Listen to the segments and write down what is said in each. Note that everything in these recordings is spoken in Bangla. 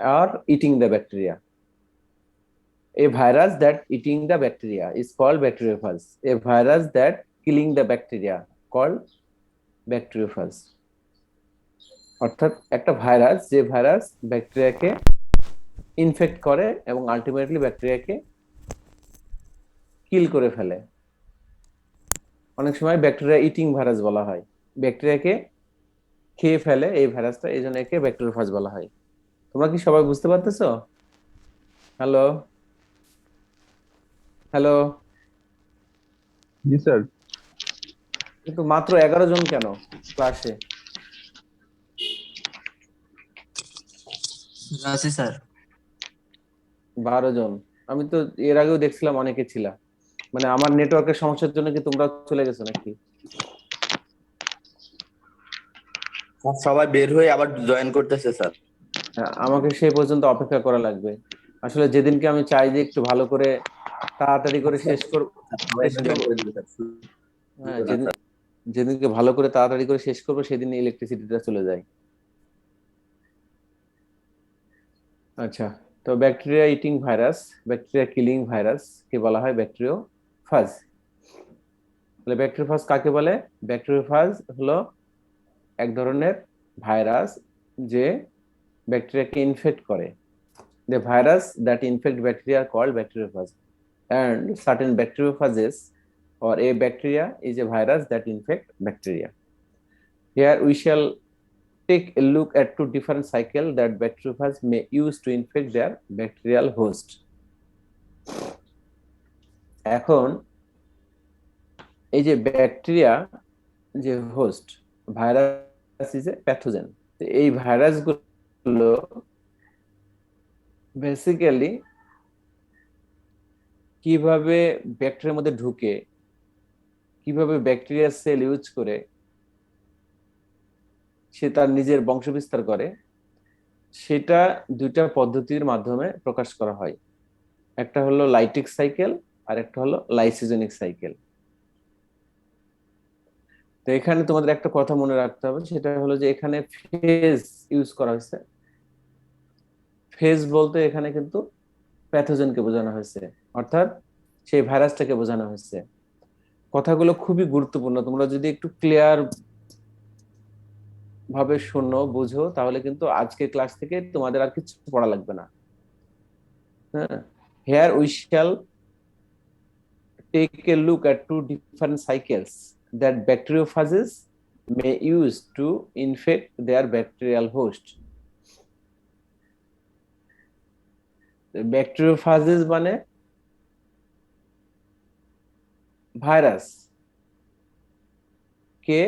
or eating the bacteria. A virus that eating the bacteria is called bacteriophage. A virus that killing the bacteria called bacteriophage. অর্থাৎ একটা ভাইরাস, যে ভাইরাস ব্যাকটেরিয়াকে ইনফেক্ট করে এবং আলটিমেটলি ব্যাকটেরিয়াকে কিল করে ফেলে। অনেক সময় ব্যাকটেরিয়া ইটিং ভাইরাস বলা হয়, ব্যাকটেরিয়াকে খেয়ে ফেলে এই ভাইরাসটা, এই জন্য একে ব্যাকটেরিওফাজ বলা হয়। তোমরা কি সবাই বুঝতে পারতেছো? Hello, hello. জি স্যার। কিন্তু মাত্র 11 জন কেন ক্লাসে? আছে স্যার। 12 জন। আমি তো এর আগেও দেখছিলাম অনেকে ছিল। মানে আমার নেটওয়ার্কের সমস্যার জন্য কি তোমরা চলে গেছো নাকি? সবাই বের হয়ে আবার জয়েন করতেছে স্যার। হ্যাঁ, আমাকে সেই পর্যন্ত অপেক্ষা করা লাগবে। আসলে যেদিনকে আমি চাই যে একটু ভালো করে তাড়াতাড়ি করে শেষ করব, সবাই শেষ এখন করব। জয়েন করে দিবে স্যার। হ্যাঁ, যেদিনকে ভালো করে তাড়াতাড়ি করে শেষ করবো সেদিন ইলেকট্রিসিটিটা চলে যায়। আচ্ছা, তো bacteria eating virus, bacteria killing virus কে বলা হয় ব্যাকটেরিওফাজ। তাহলে ব্যাকটেরিওফাজ কাকে বলে? ব্যাকটেরিওফাজ হলো এক ধরনের ভাইরাস যে ব্যাকটেরিয়াকে ইনফেক্ট করে। The virus that infect bacteria are called bacteriophage, and certain bacteriophages or a bacteria is a virus that infect bacteria. Here we shall take a look at two different cycles that bacteriophages may use to infect their bacterial host. এখন এই যে ব্যাকটেরিয়া যে host, virus is a pathogen. এই ভাইরাসগুলো বেসিক্যালি কিভাবে ব্যাকটেরিয়ার মধ্যে ঢুকে, কিভাবে ব্যাকটেরিয়ার সেল ইউজ করে সে তার নিজের বংশবিস্তার করে, সেটা দুইটা পদ্ধতির মাধ্যমে প্রকাশ করা হয়। একটা হলো লাইটিক সাইকেল আর একটা হলো লাইসোজেনিক সাইকেল। তো এখানে তোমাদের একটা কথা মনে রাখতে হবে, সেটা হলো যে এখানে ফেজ ইউজ করা হয়েছে। ফেজ বলতে এখানে কিন্তু প্যাথোজেনকে বোঝানো হয়েছে, অর্থাৎ সেই ভাইরাসটাকে বোঝানো হয়েছে। কথাগুলো খুবই গুরুত্বপূর্ণ, তোমরা যদি একটু ক্লিয়ার ভাবে শোনো, বুঝো, তাহলে কিন্তু আজকের ক্লাস থেকে তোমাদের আর কিছু পড়া লাগবে না। হ্যাঁ, here we shall take a look at two different cycles that bacteriophages may use to infect their bacterial host. Bacteriophages মানে ভাইরাস, কে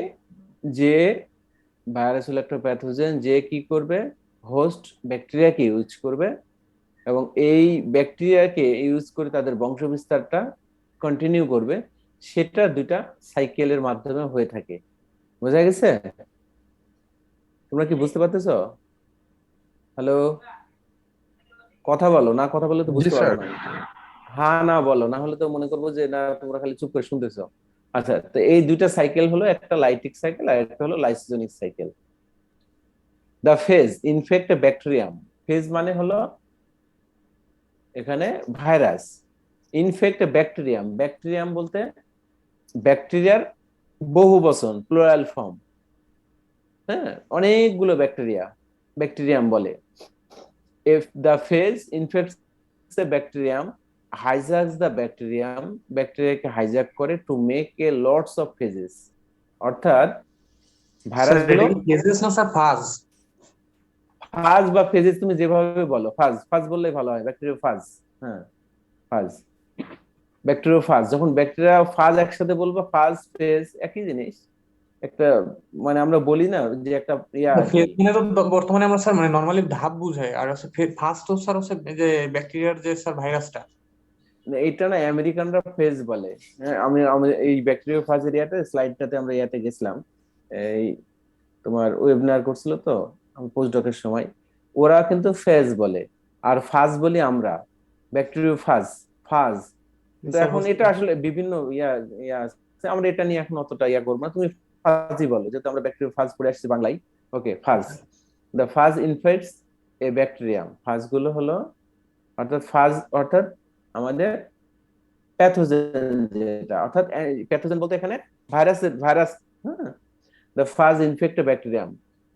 যে ভাইরাস হলো একটা প্যাথোজেন, যে কি করবে, হোস্ট ব্যাকটেরিয়াকে ইউজ করবে এবং এই ব্যাকটেরিয়াকে ইউজ করে তাদের বংশবিস্তারটা কন্টিনিউ করবে। সেটা দুইটা সাইকেলের মাধ্যমে হয়ে থাকে। বোঝা গেছে? তোমরা কি বুঝতে পারতেছো? হ্যালো, কথা বলো, না কথা বললে তো জি বুঝতে পারবো স্যার। না। হ্যাঁ না বলো, না হলে তো মনে করবো যে না তোমরা খালি চুপ করে শুনতেছো। আচ্ছা, তো এই দুইটা সাইকেল হলো, একটা লাইটিক সাইকেল আর একটা হলো lysogenic cycle. The phage infect a bacterium. Phage মানে হলো এখানে virus, infect a bacterium, bacterium বলতে ব্যাকটেরিয়ার বহু বচন, প্লুরাল ফর্ম। হ্যাঁ, অনেকগুলো ব্যাকটেরিয়া ব্যাকটেরিয়াম বলে। if the phage infects the bacterium, hijacks the bacterium, ব্যাকটেরিয়াকে হাইজ্যাক করে to make a lots of phages, অর্থাৎ স্যার ভাইরাসগুলো এটা কি ফেজেস না স্যার ফাজ? ফাজ বা ফেজেস তুমি যেভাবে বলো, ফাজ ফাজ বললেই ভালো হয়, ব্যাকটেরিওফাজ। হ্যাঁ, ফাজ, ব্যাকটেরিওফাজ। যখন ব্যাকটেরিয়া ফাজ একসাথে বলবো, ফাজ ফেজ একই জিনিস। একটা মানে আমরা বলি না যে একটা ইয়া আর কি। ফেজ মানে তো বর্তমানে আমরা স্যার মানে নরমালি ধাপ বুঝাই, আর হচ্ছে ফার্স্ট তো স্যার হচ্ছে এই যে ব্যাকটেরিয়ার যে স্যার ভাইরাসটা। এইটা না আমেরিকানরা ফেজ বলে। হ্যাঁ, আমি আমি এই ব্যাকটেরিওফাজের ইয়াতে স্লাইডটাতে আমরা ইয়াতে গেছিলাম, এই তোমার ওয়েবিনার করছিল তো আমি পোস্ট ডকের সময়। ওরা কিন্তু ফেজ বলে আর ফাজ বলি আমরা, ব্যাকটেরিওফাজ, ফাজ। কিন্তু স্যার এখন বুঝতে এটা আসলে বিভিন্ন ইয়া ইয়া আছে, আমরা এটা নিয়ে এখন অতটা ইয়া করবো না, তুমি ফাজই বলো, যেহেতু আমরা ব্যাকটেরিওফাজ পড়ে আসছি বাংলায়। ওকে, ফাজ। দ্য ফাজ ইনফেক্টস এ ব্যাকটেরিয়াম। ফাজ গুলো হলো অর্থাৎ আমাদের প্যাথোজেন, যেটা অর্থাৎ প্যাথোজেন বলতে এখানে ভাইরাস। হ্যাঁ, দ্য ফাজ ইনফেক্ট ব্যাকটেরিয়াম।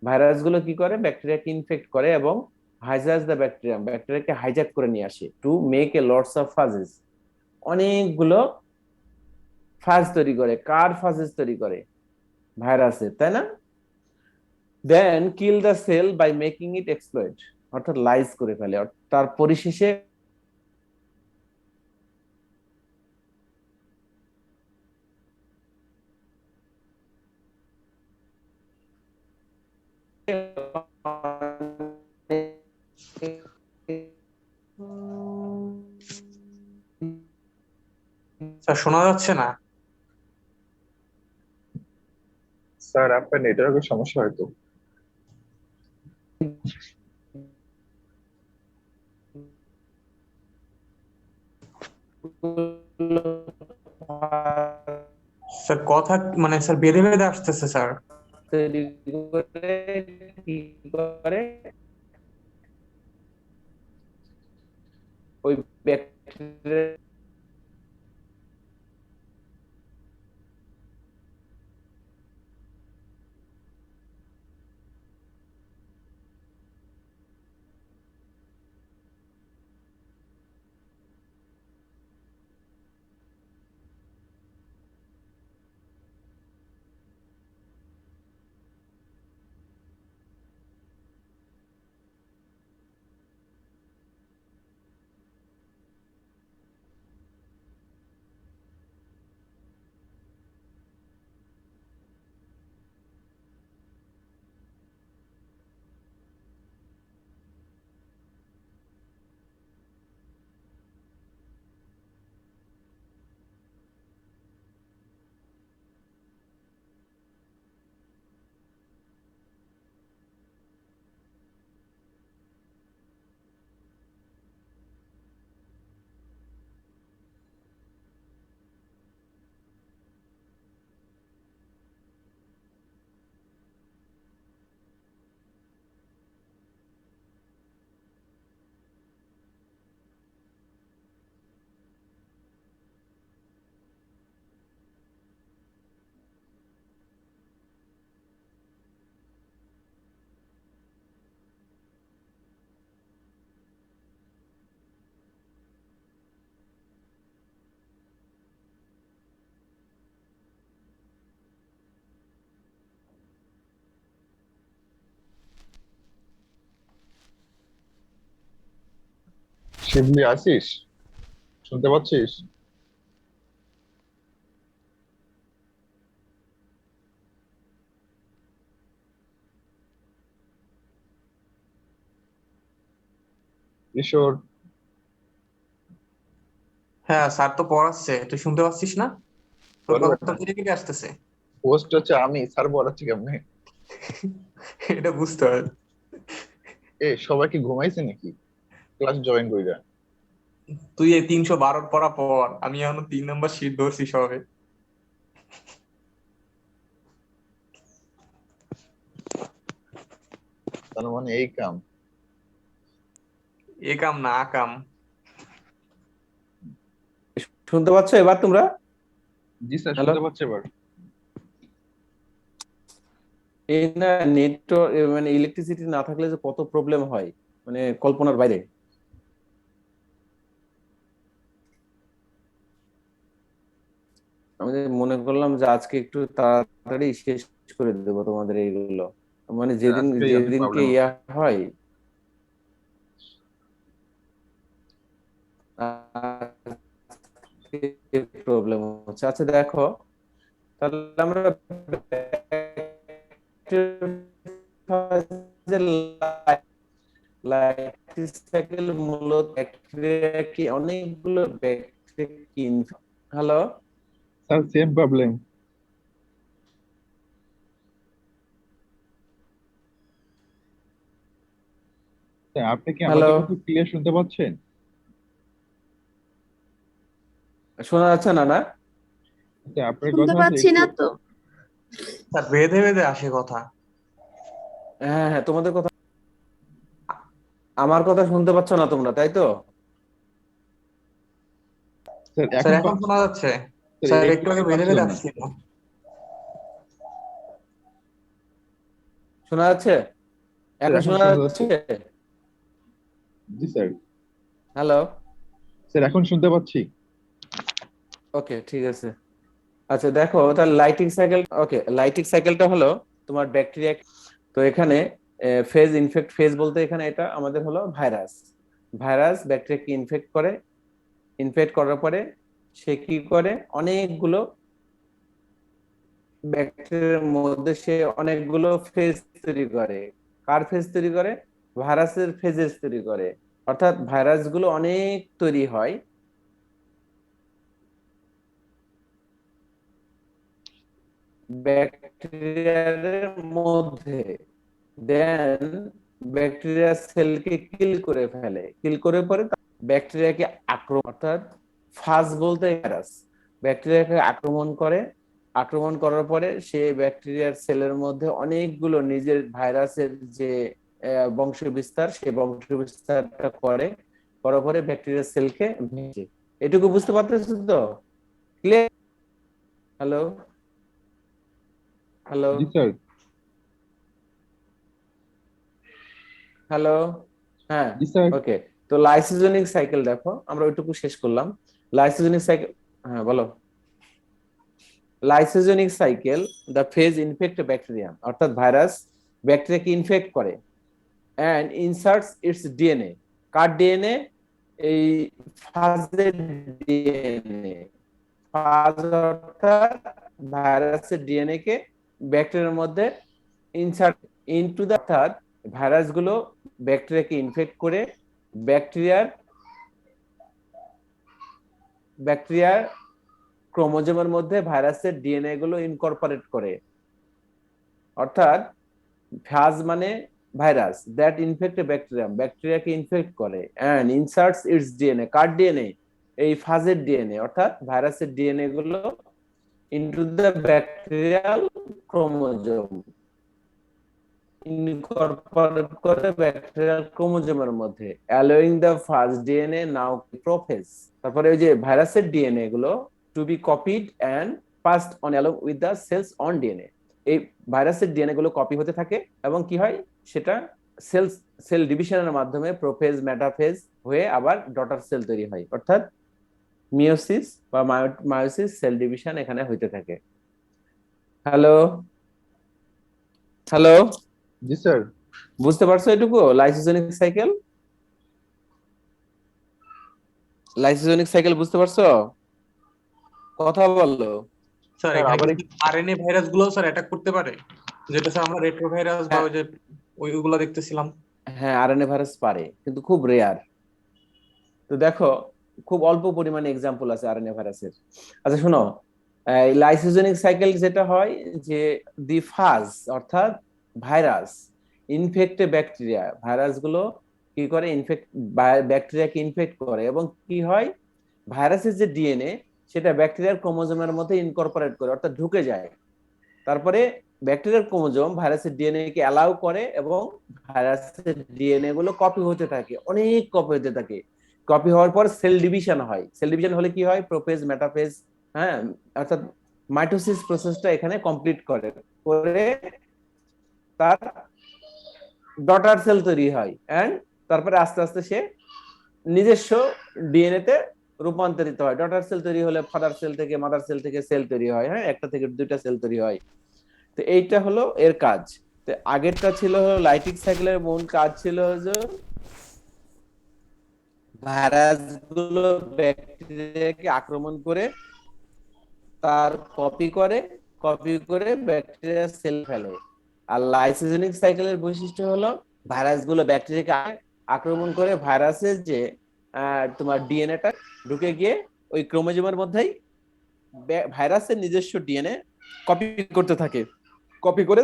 ভাইরাস গুলো কি করে, ব্যাকটেরিয়াকে ইনফেক্ট করে এবং হাইজাজ দ্য ব্যাকটেরিয়াম, ব্যাকটেরিয়াকে হাইজ্যাক করে নিয়ে আসে to make a lots of phages. অনেকগুলো ফাজ তৈরি করে। কার ফাজেস তৈরি করে? ভাইরাসের, তাই না? Then kill the cell by making it explode, অর্থাৎ লাইজ করে ফেলে। তার পরিশেষে স্যার শোনা যাচ্ছে না। স্যার আপনার নেটওয়ার্কের সমস্যা হয়তো। স্যার কথা মানে স্যার বেঁধে বেঁধে আসতেছে স্যার। তৈরি করে কি করে, ওই ব্যাকটেরিয়া শিবলি আছিস? শুনতে পাচ্ছিস? কিশোর? হ্যাঁ স্যার তো পড়াচ্ছে, তুই শুনতে পাচ্ছিস না? তোর বলবে কথা না, তো কেটে কেটে আসতেছে। হোস্ট হচ্ছে আমি, স্যার পড়াচ্ছি কেমনে? এটা বুঝতে হবে। সবাই কি ঘুমাইছে নাকি? ক্লাস জয়েন করি যা। তুই এই 312 পড়া পর, আমি এখনো 3 নম্বর শীট ধরছি সবে। তার মানে এই কাম। এ কাম না আ কাম। শুনতে পাচ্ছ এবার তোমরা? জি স্যার, হ্যালো, শুনতে পাচ্ছি এবার। এই না নেট, মানে ইলেকট্রিসিটি না থাকলে যে কত প্রবলেম হয়, মানে কল্পনার বাইরে। আমি মনে করলাম যে আজকে একটু তাড়াতাড়ি শেষ করে দেবো তোমাদের এইগুলো, মানে যেদিন আজকেই অনেক যেদিনকে প্রবলেম ইয়া হচ্ছে। হয়। প্রবলেম হচ্ছে। আচ্ছা দেখো, তাহলে আমরা লাইফ সাইকেল মূলত ব্যাকটেরিয়া কি অনেকগুলো ব্যাকটেরিয়া কি। Hello, sir same problem. আপনি কি হ্যালো, আমাদের কথা ক্লিয়ার শুনতে পাচ্ছেন? শোনা যাচ্ছে না? না, আপনার শুনতে কথা আছে পাচ্ছি একটু। না তো। স্যার বেঁধে বেঁধে আসে কথা। হ্যাঁ হ্যাঁ, তোমাদের কথা আমার কথা শুনতে পাচ্ছ না তোমরা, তাই তো? স্যার স্যার এখন এখন শোনা যাচ্ছে। স্যার স্যার একটু একটু আগে আগে বেঁধে পাচ্ছিলাম বেঁধে না। আসছিল। শোনা যাচ্ছে? স্যার এখন এখন শোনা শোনা যাচ্ছে? যাচ্ছে। জি স্যার। হ্যালো। স্যার এখন শুনতে পাচ্ছি। ওকে, ঠিক আছে। আচ্ছা দেখো তাহলে লাইটিং সাইকেল, ওকে, লাইটিং সাইকেলটা হলো তোমার ব্যাকটেরিয়া। তো এখানে ফেজ ইনফেক্ট, ফেজ বলতে এখানে এটা আমাদের হলো ভাইরাস। ভাইরাস ব্যাকটেরিয়াকে ইনফেক্ট করে, ইনফেক্ট করার পরে সে কি করে, অনেকগুলো ব্যাকটেরিয়ার মধ্যে সে অনেকগুলো ফেজ তৈরি করে। কার ফেজ তৈরি করে? ভাইরাসের ফেজেস তৈরি করে। অর্থাৎ ভাইরাসগুলো অনেক তৈরি হয় ব্যাকটেরিয়ার মধ্যে, দেন ব্যাকটেরিয়া সেলকে কিল করে ফেলে, কিল করে পরে ব্যাকটেরিয়াকে আক্রমণ, অর্থাৎ ফাজ বলতে ভাইরাস ব্যাকটেরিয়াকে আক্রমণ করে। আক্রমণ করার পরে সে ব্যাকটেরিয়ার সেলের মধ্যে অনেকগুলো নিজের ভাইরাসের যে বংশ বিস্তার, সেই বংশ বিস্তারটা করে। করার পরে ব্যাকটেরিয়ার সেলকে ভেঙে, এটুকু বুঝতে পারতেছো তো? ক্লিয়ার? হ্যালো, হ্যালো, জি স্যার। হ্যালো। হ্যাঁ, জি স্যার। ওকে। তো লাইসোজেনিক সাইকেল দেখো, আমরা ওইটুকু শেষ করলাম। লাইসোজেনিক সাইকেল, হ্যাঁ বলো। Lysogenic cycle, the phage infect bacteria, অর্থাৎ ভাইরাস ব্যাকটেরিয়াকে ইনফেক্ট করে অ্যান্ড ইনসার্টস ইটস ডিএনএ। কার ডিএনএ? এই ফাজের ডিএনএ। ফাজ অর্থাৎ ভাইরাসের ডিএনএ কে ব্যাকটেরিয়ার মধ্যে ইনসার্ট ইনটু দ্য, অর্থাৎ ভাইরাসগুলো ব্যাকটেরিয়াকে ইনফেক্ট করে ব্যাকটেরিয়ার ব্যাকটেরিয়ার ক্রোমোজোমের মধ্যে ভাইরাসের ডিএনএ গুলো ইনকর্পোরেট করে। অর্থাৎ ফ্যাজ মানে ভাইরাস দ্যাট ইনফেক্ট ব্যাকটেরিয়া, ব্যাকটেরিয়াকে ইনফেক্ট করে এন্ড ইনসার্টস ইটস ডিএনএ। কার ডিএনএ? এই ফাজের ডিএনএ, অর্থাৎ ভাইরাসের ডিএনএ গুলো into the bacterial chromosome, incorporate করে ব্যাকটেরিয়াল ক্রোমোজোমের মধ্যে, allowing the first DNA now prophage. তারপরে ওই যে ভাইরাসের ডিএনএ গুলো to be copied and passed on along with the cells on DNA. এই ভাইরাসের ডিএনএ গুলো কপি হতে থাকে এবং কি হয় সেটা সেল সেল ডিভিশনের মাধ্যমে প্রোফেজ মেটাফেজ হয়ে আবার ডটার সেল তৈরি হয়, অর্থাৎ মিওসিস বা মায়োসিস সেল ডিভিশন এখানে হইতে থাকে। হ্যালো, হ্যালো, জি স্যার। বুঝতে পারছো এটুকু? লাইসোজেনিক সাইকেল, লাইসোজেনিক সাইকেল বুঝতে পারছো? কথা বললো। স্যার স্যার এখানে আবার কি আরএনএ ভাইরাস গুলো স্যার অ্যাটাক করতে পারে? যেটা স্যার আমরা রেট্রো ভাইরাস বা হ্যাঁ, ওই যে ওইগুলো দেখতেছিলাম। হ্যাঁ, আরএনএ ভাইরাস পারে, কিন্তু খুব রেয়ার। তো দেখো, খুব অল্প পরিমাণে এক্সাম্পল আছে আরএনএ ভাইরাসের। আচ্ছা শোনো, লাইসোজেনিক সাইকেল যেটা হয় যে দি ফাজ, অর্থাৎ ভাইরাস ইনফেক্টে ব্যাকটেরিয়া, ভাইরাস গুলো কি করে, ইনফেক্ট ব্যাকটেরিয়াকে ইনফেক্ট করে এবং কি হয়, ভাইরাসের যে ডিএনএ সেটা ব্যাকটেরিয়ার ক্রোমোজোমের মধ্যে ইনকর্পোরেট করে, অর্থাৎ ঢুকে যায়। তারপরে ব্যাকটেরিয়ার ক্রোমোজোম ভাইরাসের ডিএনএ কে অ্যালাউ করে এবং ভাইরাসের ডিএনএ গুলো কপি হতে থাকে, অনেক কপি হতে থাকে। কপি হওয়ার পর সেল ডিভিশন হয়। সেল ডিভিশন হলে কি হয়, প্রোফেজ মেটাফেজ, হ্যাঁ, অর্থাৎ মাইটোসিস প্রসেসটা এখানে কমপ্লিট করে করে তার ডটার সেল তৈরি হয় এন্ড তারপরে আস্তে আস্তে সে নিজস্ব ডিএনএ তে রূপান্তরিত হয়। ডটার সেল তৈরি হলে ফাদার সেল থেকে, মাদার সেল থেকে সেল তৈরি হয়, হ্যাঁ, একটা থেকে দুইটা সেল তৈরি হয়। তো এইটা হলো এর কাজ। তো আগেরটা ছিল হলো লাইটিং সাইকেলের মূল কাজ ছিল যে ভাইরাস গুলো ব্যাকটেরিয়াকে আক্রমণ করে তার কপি করে, কপি করে ব্যাকটেরিয়া সেল ফেলে। আর লাইসোজেনিক সাইকেলের বৈশিষ্ট্য হলো ভাইরাস গুলো ব্যাকটেরিয়াকে আক্রমণ করে ভাইরাসের যে তোমার ডিএনএটা ঢুকে গিয়ে ওই ক্রোমোজোমের মধ্যেই ভাইরাসের নিজস্ব ডিএনএ কপি করতে থাকে। কপি করে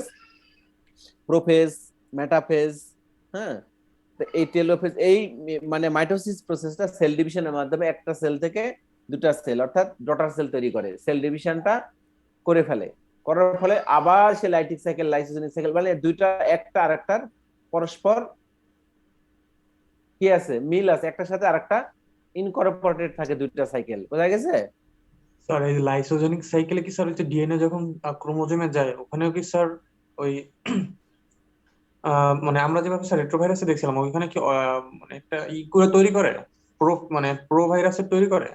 প্রোফেজ মেটাফেজ, হ্যাঁ, তো এই টেলোফেজ, এই মানে মাইটোসিস প্রসেসটা সেল ডিভিশনের মাধ্যমে একটা সেল থেকে দুটা সেল অর্থাৎ ডটার সেল তৈরি করে, সেল ডিভিশনটা করে ফেলে। করার ফলে আবার সে লাইটিক সাইকেল লাইসোজেনিক সাইকেল, মানে দুইটা একটা আরেকটার পরস্পর কি আছে, মিল আছে, একটার সাথে আরেকটা ইনকর্পোরেটেড থাকে, দুইটা সাইকেল, বোঝা গেছে? স্যার এই লাইসোজেনিক সাইকেলে কি স্যার হচ্ছে ডিএনএ যখন ক্রোমোজোমে যায় ওখানেও কি স্যার ওই মানে আমরা যেভাবে স্যার রেট্রোভাইরাসে দেখছিলাম ওইখানে কি মানে একটা করে তৈরি করে, মানে প্রো ভাইরাসের তৈরি করে?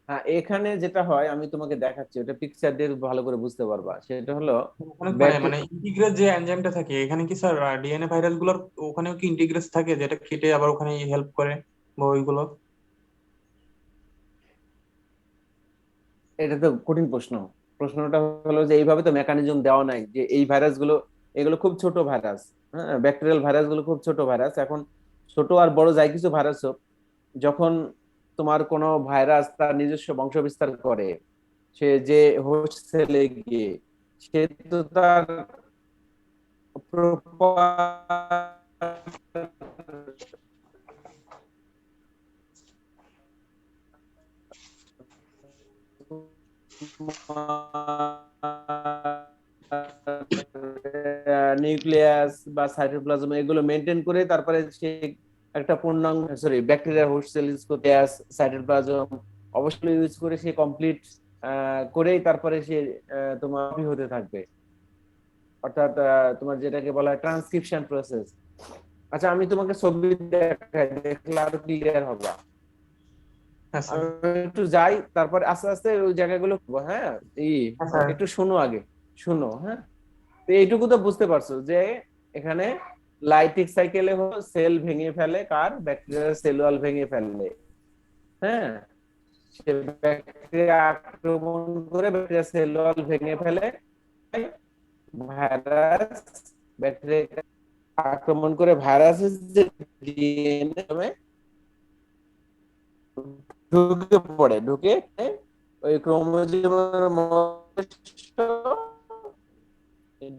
হ্যাঁ, এখানে যেটা হয় আমি তোমাকে দেখাচ্ছি, ওটা পিকচার দিয়ে ভালো করে বুঝতে পারবা। সেটা হলো ওখানে মানে ব্যাকটেরিয়া। মানে ইন্টিগ্রেজ যে এনজাইমটা থাকে এখানে কি স্যার ডিএনএ ভাইরাস গুলোর ওখানেও কি ইন্টিগ্রেজ থাকে যেটা কেটে আবার ওখানে হেল্প করে বা ওইগুলো? এটা তো কঠিন প্রশ্ন। প্রশ্নটা হলো যে এইভাবে তো মেকানিজম দেওয়া নাই যে এই ভাইরাস গুলো, এগুলো খুব ছোট ভাইরাস। হ্যাঁ, ব্যাকটেরিয়াল ভাইরাস গুলো খুব ছোট ভাইরাস। এখন ছোট আর বড় যাই কিছু ভাইরাস হোক, যখন তোমার কোনো ভাইরাস তার নিজস্ব বংশ বিস্তার করে, সে যে হোস্ট সেলে গিয়ে সে তো তার নিউক্লিয়াস বা সাইটোপ্লাজম এগুলো মেনটেন করে তারপরে সে একটা পূর্ণাঙ্গ, sorry, bacteria host cell use করতে, সাইটোপ্লাজম অবশ্যই ইউজ করে সে কমপ্লিট করেই তারপরে সে তোমার হতে থাকবে। অর্থাৎ তোমার যেটাকে বলা হয় ট্রান্সক্রিপশন প্রসেস। আচ্ছা, আমি তোমাকে ছবি দেখাই, দেখলে আরো ক্লিয়ার হবে। হ্যাঁ স্যার। আমি একটু যাই, তারপরে আস্তে আস্তে ওই জায়গাগুলো, হ্যাঁ, এই হ্যাঁ স্যার। একটু শোনো আগে, শোনো। হ্যাঁ, তো এইটুকু তো বুঝতে পারছো যে এখানে লাইটিক সাইকেলে হলো সেল ভেঙে ফেলে, কার, ব্যাকটেরিয়ার সেল ওয়াল ভেঙে ফেলে। হ্যাঁ, সে ব্যাকটেরিয়া আক্রমণ করে ব্যাকটেরিয়া সেল ওয়াল ভেঙে ফেলে, ভাইরাস ব্যাকটেরিয়া আক্রমণ করে ভাইরাসের যে ডিএনএ ঢুকে পড়ে, ঢুকে ওই ক্রোমোজোমের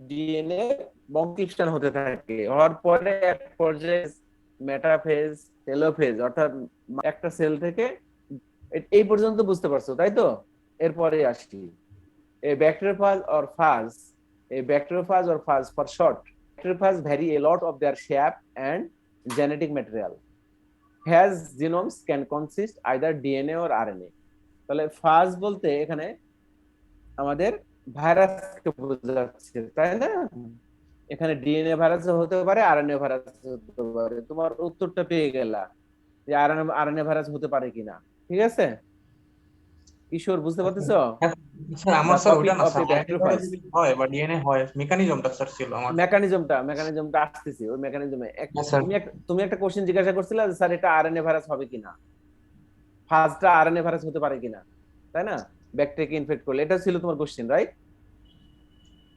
ডিএনএ বংশীষ্ঠান হতে থাকে, হওয়ার পরে এক পর্যায়ে মেটাফেজ, টেলোফেজ, অর্থাৎ একটা সেল থেকে, এই পর্যন্ত বুঝতে পারছো তাই তো? এরপরে আসি a bacteriophage or phage, a bacteriophage or phage for short. Bacteriophage vary a lot of their shape and genetic material. Phage genomes can consist either DNA or RNA. তাহলে ফাজ বলতে এখানে আমাদের ভাইরাসকে বোঝাচ্ছে, তাই না? এখানে ডিএনএ ভাইরাস হতে পারে, আরএনএ ভাইরাস হতে পারে। তোমার উত্তরটা পেয়ে গেলা যে আরএনএ ভাইরাস হতে পারে কিনা। ঠিক আছে কিশোর, বুঝতে পারতেছো? হ্যাঁ, স্যার আমার দ্য স্যার ওইটা টপিক না of sir, the RNA virus bacteriophage. যদি হয় বা ডিএনএ হয় মেকানিজমটা স্যার ছিল আমার। মেকানিজমটা আসতেছি, ওই মেকানিজমে হ্যাঁ স্যার। তুমি একটা কোশ্চেন জিজ্ঞাসা করছিলে যে স্যার এটা আরএনএ ভাইরাস হবে কিনা, ফার্স্টটা আরএনএ ভাইরাস হতে পারে কিনা, তাই না? ব্যাকটেরিয়াকে ইনফেক্ট করলে, এটা ছিল তোমার question, right?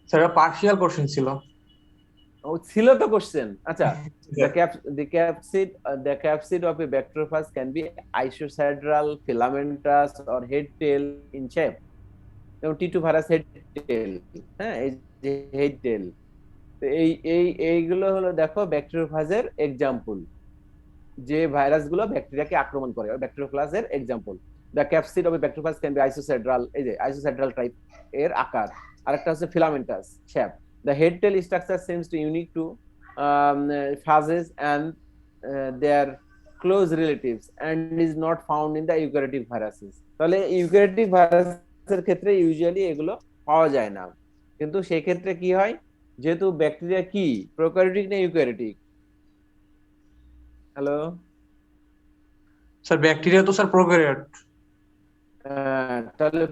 Sir partial question ছিল। ও ছিল তো কোশ্চেন। আচ্ছা, the sir. cap the capsid of a bacteriophage can be isohedral, filamentous or head tail in shape. যেমন টি টু ভাইরাস হেড টেল। হ্যাঁ, এই যে হেড টেল, তো এইগুলো হলো দেখো ব্যাকটেরিওফাজের এক্সাম্পল, যে ভাইরাস গুলো ব্যাকটেরিয়াকে আক্রমণ করে, ব্যাকটেরিওফাজের example. The capsid of bacteriophage can be icosahedral, এই যে আইসোসেড্রাল টাইপ এর আকার। আরেকটা হচ্ছে filamentous shape. The head tail structure seems to unique to phases and their close relatives and is not found in the eukaryotic viruses. তাহলে ইউক্যারিওটিক ভাইরাসের ক্ষেত্রে ইউজুয়ালি এগুলো পাওয়া যায় না, কিন্তু সেই ক্ষেত্রে কি হয়, যেহেতু ব্যাকটেরিয়া কি প্রোক্যারিওটিক না ইউক্যারিওটিক? হ্যালো, স্যার ব্যাকটেরিয়া তো স্যার প্রোক্যারিওট। তাহলে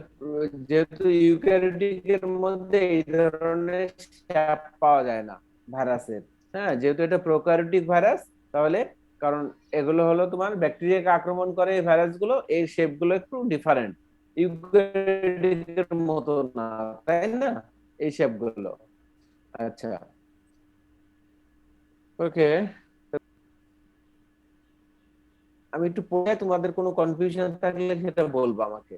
যেহেতু ইউক্যারিওটিক এর মধ্যে এই ধরনের শ্যাপ পাওয়া যায় না ভাইরাসের। হ্যাঁ, যেহেতু এটা প্রোক্যারিওটিক ভাইরাস, তাহলে কারণ এগুলো হলো তোমার ব্যাকটেরিয়াকে আক্রমণ করে, এই ভাইরাস গুলো এই শেপ গুলো একটু ডিফারেন্ট, ইউক্যারিওটিক এর মতো না, তাই না? এই শেপ গুলো। আচ্ছা, ওকে, আমি একটু পড়ে, তোমাদের কোনো কনফিউশন থাকলে সেটা বলবো আমাকে।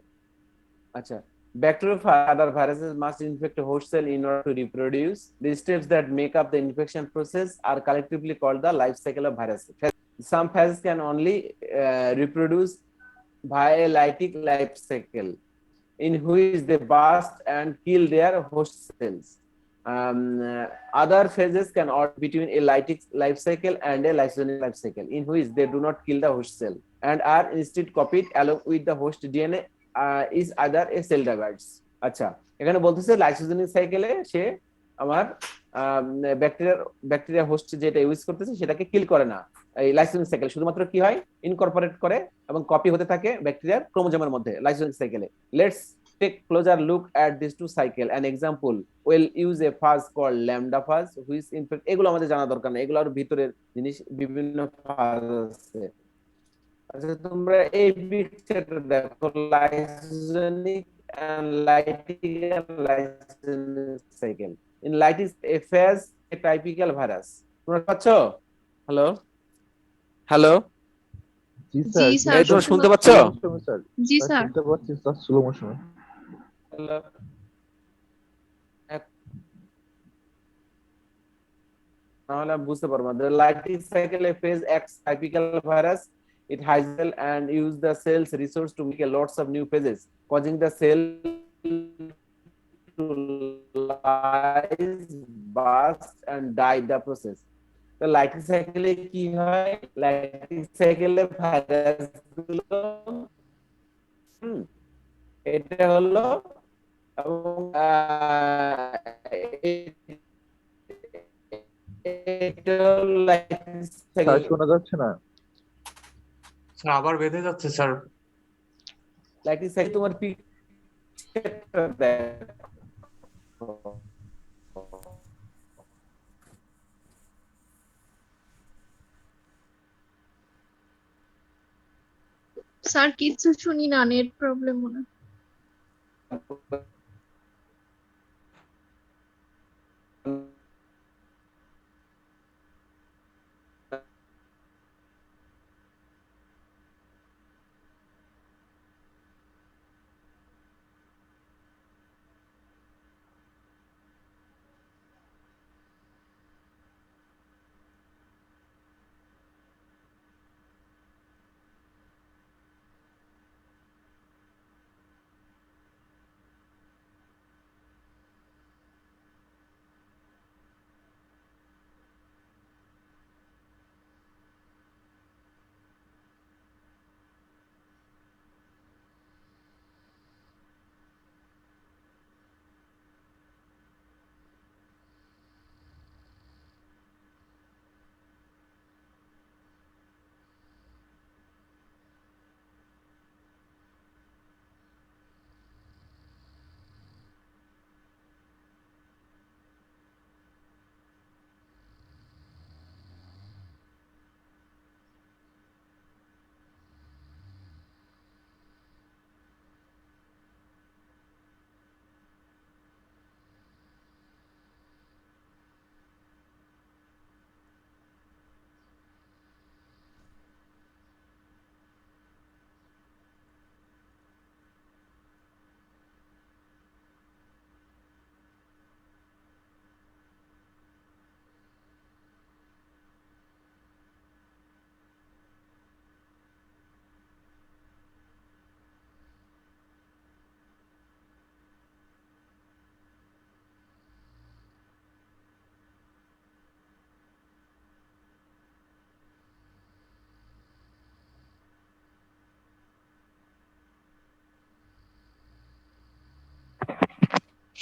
আচ্ছা, bacteriophage or viruses must infect a host cell in order to reproduce. The steps that make up the infection process are collectively called the life cycle of viruses. Some phages can only reproduce via a lytic life cycle, in which they burst and kill their host cells. Other phases can occur between a lytic life cycle and a lysogenic life cycle, in which they do not kill the host cell and are instead copied along with the host DNA is either a cell divides. আচ্ছা, এখানে বলতেছে লাইসোজেনিক সাইকেলে সে আমার ব্যাকটেরিয়া হোস্ট যেটা ইউজ করতেছে সেটাকে কিল করে না। এই লাইসোজেনিক সাইকেল শুধুমাত্র কি হয়, ইনকর্পোরেট করে এবং কপি হতে থাকে ব্যাকটেরিয়ার ক্রোমোজোমের মধ্যে লাইসোজেনিক সাইকেলে। Let's take closer look at this two cycle. An example, will use a phage called lambda phage which infect. এগুলো আমাদের জানা দরকার নেই, এগুলো আর ভিতরের জিনিস, বিভিন্ন ফাজ আছে। আচ্ছা, তোমরা এই পিকচারটা দেখো, lysogenic and lytic cycle. In lytic a phase a typical virus. তোমরা পাচ্ছ? হ্যালো হ্যালো, জি জি স্যার, স্যার, এই তোমরা শুনতে পাচ্ছ? স্যার জি স্যার। শুনতে পাচ্ছি স্যার, স্লো মোশনে। হ্যালো, তাহলে আমি বুঝতে পারবো। The lytic cycle a phase X typical virus. It hijacks and use the cell's resource to make a lots of new phases, causing the cell to lyse, burst and die the process. তো লাইটিক সাইকেলে কি হয়, লাইটিক সাইকেলে ভাইরাস গুলো এটা হলো, এবং এটা লাইটিক স্যার সাইকেল। শোনা যাচ্ছে না। স্যার আবার বেঁধে যাচ্ছে স্যার। লাইটিক সাইকেল তোমার পিকচারটা দেখো। স্যার কিছু শুনি না, নেট প্রবলেম মনে হয়।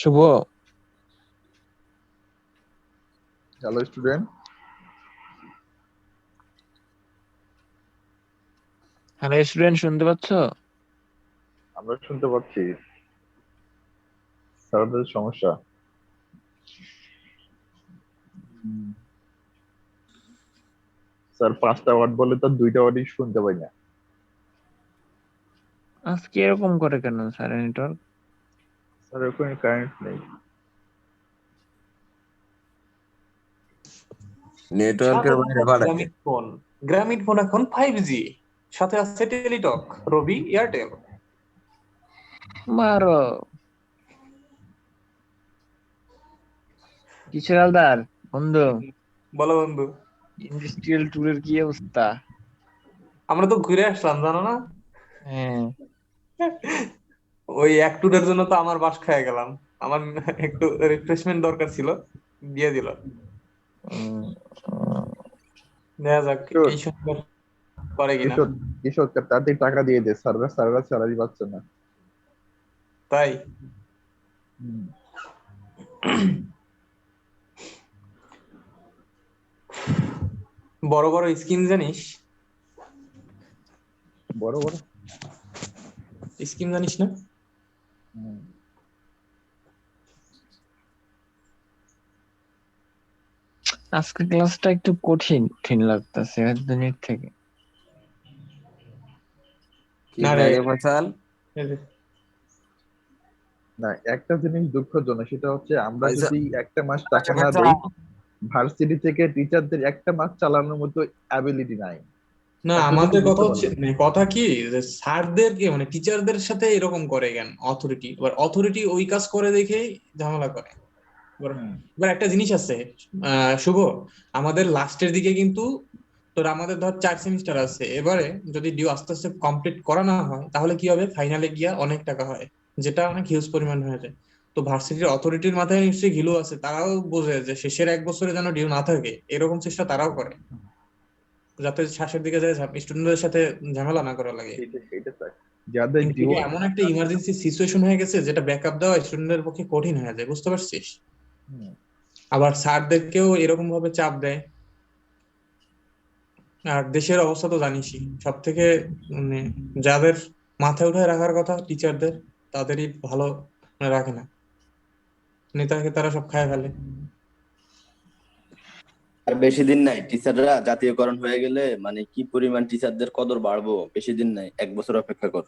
শুভ, হ্যালো স্টুডেন্ট, হ্যালো স্টুডেন্ট, শুনতে পাচ্ছ? আমরা শুনতে পাচ্ছি। সার্ভারের সমস্যা। স্যার 5টা ওয়ার্ড বলে তো 2টা ওয়ার্ডই শুনতে পাই না। আজকে এরকম করে কেন স্যার? নেটওয়ার্ক স্যার ওখানে কারেন্ট নেই। নেটওয়ার্কের বাইরে আবার আছে। গ্রামীণ ফোন এখন 5G, সাথে আছে টেলিটক, রবি, এয়ারটেল। মারো কিসের আলদার বন্ধু? বলো বন্ধু, ইন্ডাস্ট্রিয়াল ট্যুরের কি অবস্থা? আমরা তো ঘুরে আসলাম, জানো না? হ্যাঁ, ওই এক ট্যুরের জন্য তো আমার বাস খেয়ে গেলাম। আমার একটু রিফ্রেশমেন্ট দরকার ছিল, দিয়ে দিল। উম, দেখা যাক কিশোর এই সুন্দর করে কিনা। কিশোর কিশোর তাড়াতাড়ি টাকা দিয়ে দে, সার্ভার স্যালারি পাচ্ছে না। তাই হুম। বড় বড় স্কিম জানিস? বড় বড়। স্কিম জানিস না? হুম। আজকে ক্লাসটা একটু কঠিন কঠিন লাগতেছে একদিনের থেকে। কি না রে, লাগে ফয়সাল? না, একটা জিনিস দুঃখজনক, সেটা হচ্ছে আমরা ফয়সাল, যদি একটা মাস টাকা না ফয়সাল, দেই, ভার্সিটি থেকে টিচারদের একটা মাস চালানোর মতো অ্যাবিলিটি নাই। না এখন তো আমাদের তুই কথা বুঝতে হচ্ছে, পারলি। মানে কথা কি যে স্যারদেরকে মানে টিচারদের সাথে এরকম করে কেন অথরিটি? এবার অথরিটি ওই কাজ করে দেখে ঝামেলা করে। এবার হুম। এবার একটা জিনিস আছে, শুভ, আমাদের লাস্টের দিকে কিন্তু তোর আমাদের ধর 4 সেমিস্টার আছে, এবারে যদি ডিউ আস্তে আস্তে কমপ্লিট করা না হয় তাহলে কি হবে, ফাইনালে গিয়া অনেক টাকা হয়, যেটা অনেক হিউজ পরিমাণ হয়ে যায়। তো ভার্সিটির অথরিটির মাথায় নিশ্চয়ই ঘিলু আছে, তারাও বোঝে যে শেষের 1 বছরে যেন ডিউ না থাকে, এরকম চেষ্টা তারাও করে, যাতে শেষের দিকে যায় স্টুডেন্টদের সাথে ঝামেলা না করা লাগে। সেইটা চাই, যাদের কিন্তু ডিও। এটা এমন একটা ইমার্জেন্সি সিচুয়েশন হয়ে গেছে যেটা ব্যাকআপ দেওয়া স্টুডেন্টের পক্ষে কঠিন হয়ে যায়, বুঝতে পারছিস? আবার স্যারদেরকেও এরকম ভাবে চাপ দেয়। আর দেশের অবস্থা তো জানিসই, সব থেকে মানে যাদের মাথায় উঠায় রাখার কথা টিচারদের, তাদেরই ভালো মানে রাখে না, নেতাকে তারা সব খায় ফেলে। আর বেশি দিন নাই, টিচাররা জাতীয়করণ হয়ে গেলে মানে কি পরিমাণ টিচারদের কদর বাড়বো, বেশি দিন নাই, 1 বছর অপেক্ষা কর।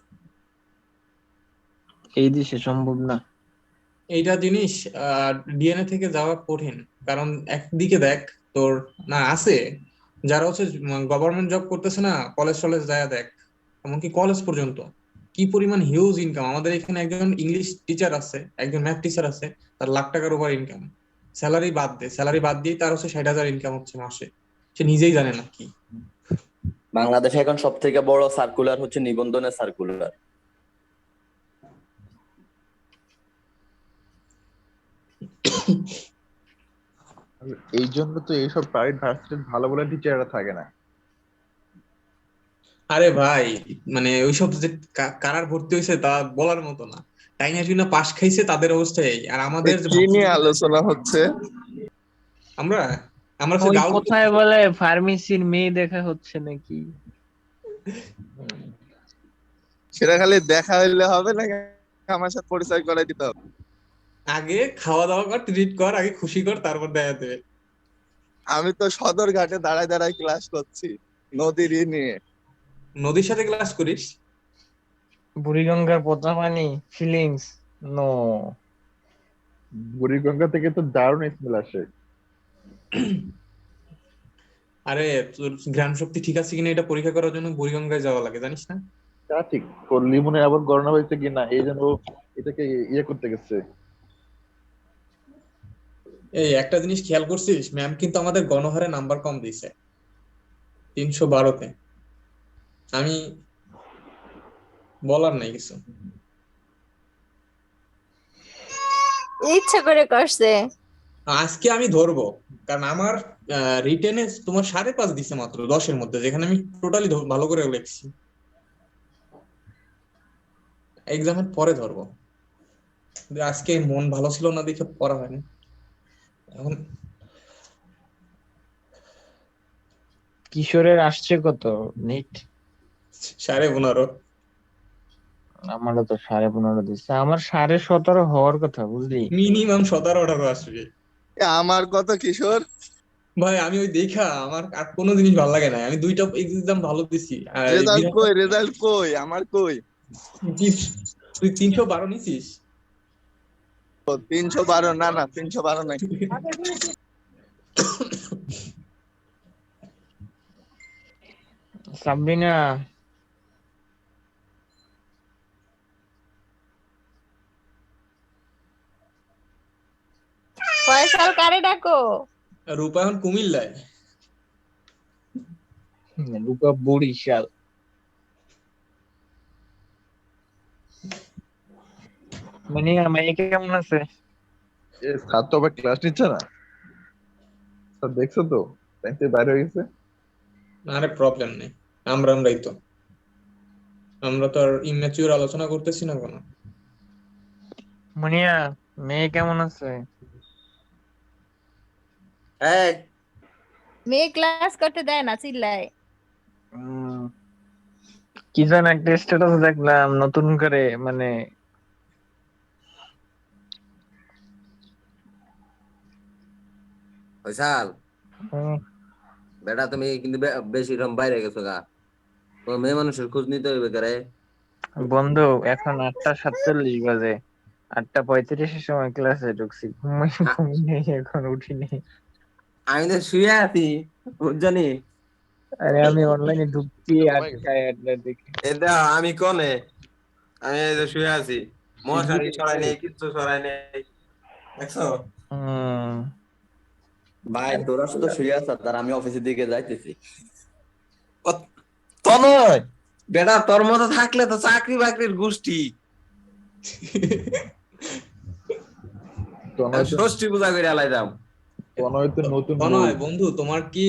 এই দেশে সম্ভব না। এইটা জিনিস ডিএনএ থেকে যাওয়া কঠিন, কারণ একদিকে দেখ তোর, না আছে যারা হচ্ছে গভর্নমেন্ট জব করতেছে না, কলেজ টলেজ যায় দেখ, এমনকি কলেজ পর্যন্ত কি পরিমাণ হিউজ ইনকাম। আমাদের এখানে একজন ইংলিশ টিচার আছে, একজন ম্যাথ টিচার আছে, তার লাখ টাকার উপর ইনকাম। স্যালারি বাদ দিয়ে তার হচ্ছে 60,000 ইনকাম হচ্ছে মাসে, সে নিজেই জানে না কি। বাংলাদেশে এখন সব থেকে বড় সার্কুলার হচ্ছে নিবন্ধনের সার্কুলার। এই জন্য তো এইসব প্রাইভেট ভার্সিটির ভালো ভালো টিচাররা থাকে না। আরে ভাই, মানে ওইসব যে কারার ভর্তি হয়েছে তা বলার মতো না, টাইনা টুইনা পাশ খাইছে তাদের অবস্থা এই। আর আমাদের যে কি নিয়ে ভার্সিটি, আলোচনা হচ্ছে? আমরা আমরা সে ওই গাউট। কোথায় বলে ফার্মেসির মেয়ে দেখা হচ্ছে নাকি? সেটা খালি দেখা হইলে হবে না, আমার সাথে পরিচয় করাই দিতে হবে। আগে খাওয়া দাওয়া কর, ট্রিট কর, আগে খুশি কর, তারপর দেখা দেবে। আমি তো সদরঘাটে দাঁড়ায় দাঁড়ায় ক্লাস করছি নদীর নিয়ে। নদীর সাথে ক্লাস করিস? বুড়িগঙ্গার পদ্মা পানি ফিলিংস নো। বুড়িগঙ্গা থেকে তো দারুণ স্মেল আসে। আরে তোর ঘ্রাণ শক্তি ঠিক আছে কিনা এটা পরীক্ষা করার জন্য বুড়িগঙ্গায় যাওয়া লাগে, জানিস না? তা ঠিক, ওর লিমনে আবার গড়না হয়েছে কিনা এই জন্য ও এটাকে ইয়ে করতে গেছে। এই একটা জিনিস খেয়াল করছিস, ম্যাম কিন্তু আমাদের গণহারে নাম্বার কম দিছে, 312-তে। আমি বলার নাই কিছু। ইচ্ছা করে করছে। আজকে আমি ধরবো, কারণ আমার রিটেনে তোমার 5.5 দিছে মাত্র 10-এর মধ্যে, যেখানে আমি টোটালি ভালো করে লিখছি। এক্সামের পরে ধরবো, কিন্তু আজকে মন ভালো ছিল না দেখে পড়া হয়নি। এখন কিশোরের আসছে কত নিট? 15.5। আমারও তো 15.5 দিচ্ছে, আমার 17.5 হওয়ার কথা বুঝলি। মিনিমাম 17-18 আসবে। আমার কত কিশোর? ভাই আমি ওই দেখা আমার আর কোনো জিনিস ভালো লাগে না, আমি 2টা এক্সাম ভালো দিছি। আর রেজাল্ট কই আমার কই? তুই 312 নিছিস? 312? না না, 312 নাই। সাবরিনা, ফয়সাল কারে ডাকো? রূপা এখন কুমিল্লায়। রূপা বরিশাল। মানে মেয়ে কেমন আছে? স্যার তো আবার ক্লাস নিচ্ছে না, স্যার দেখছো তো টাইম থেকে বাইরে হয়ে গেছে। আরে প্রবলেম নেই, আমরাই তো, আমরা তো আর ইম্যাচিউর আলোচনা করতেছি না কোনো। মুনিয়া, মেয়ে কেমন আছে? এই মেয়ে ক্লাস করতে দেয় না, চিল্লায়। উম, কি যেন একটা স্ট্যাটাস দেখলাম নতুন করে, মানে ফয়সাল, উম, বেটা তুমি কিন্তু বেশি রকম বাইরে গেছো গা। তোমার মেয়ে মানুষের খোঁজ নিতে হইবে করে। বন্ধু এখন 8:47 বাজে, 8:35-এর সময় ক্লাসে ঢুকছি, ঘুমিয়ে এখন উঠিনি। আমি তো শুয়ে আছি, জানি। আরে আমি অনলাইনে ঢুকছি ঘুমাই গেছে। 8টার দিকে। এটা আমি কনে, আমি এই যে শুয়ে আছি, মশারি সরাই নেই, কিচ্ছু সরাই নেই, দেখছো? হম ভাই তোরা শুধু শুয়ে আছ, আর আমি অফিসের দিকে যাইতেছি। তো নয় বেটা, তোর মতো থাকলে তো চাকরি বাকরির গোষ্ঠী। তনয় তো ষষ্ঠী পূজা করে আলাইতাম। তনয় তো নতুন বউ। নয় বন্ধু, তোমার কি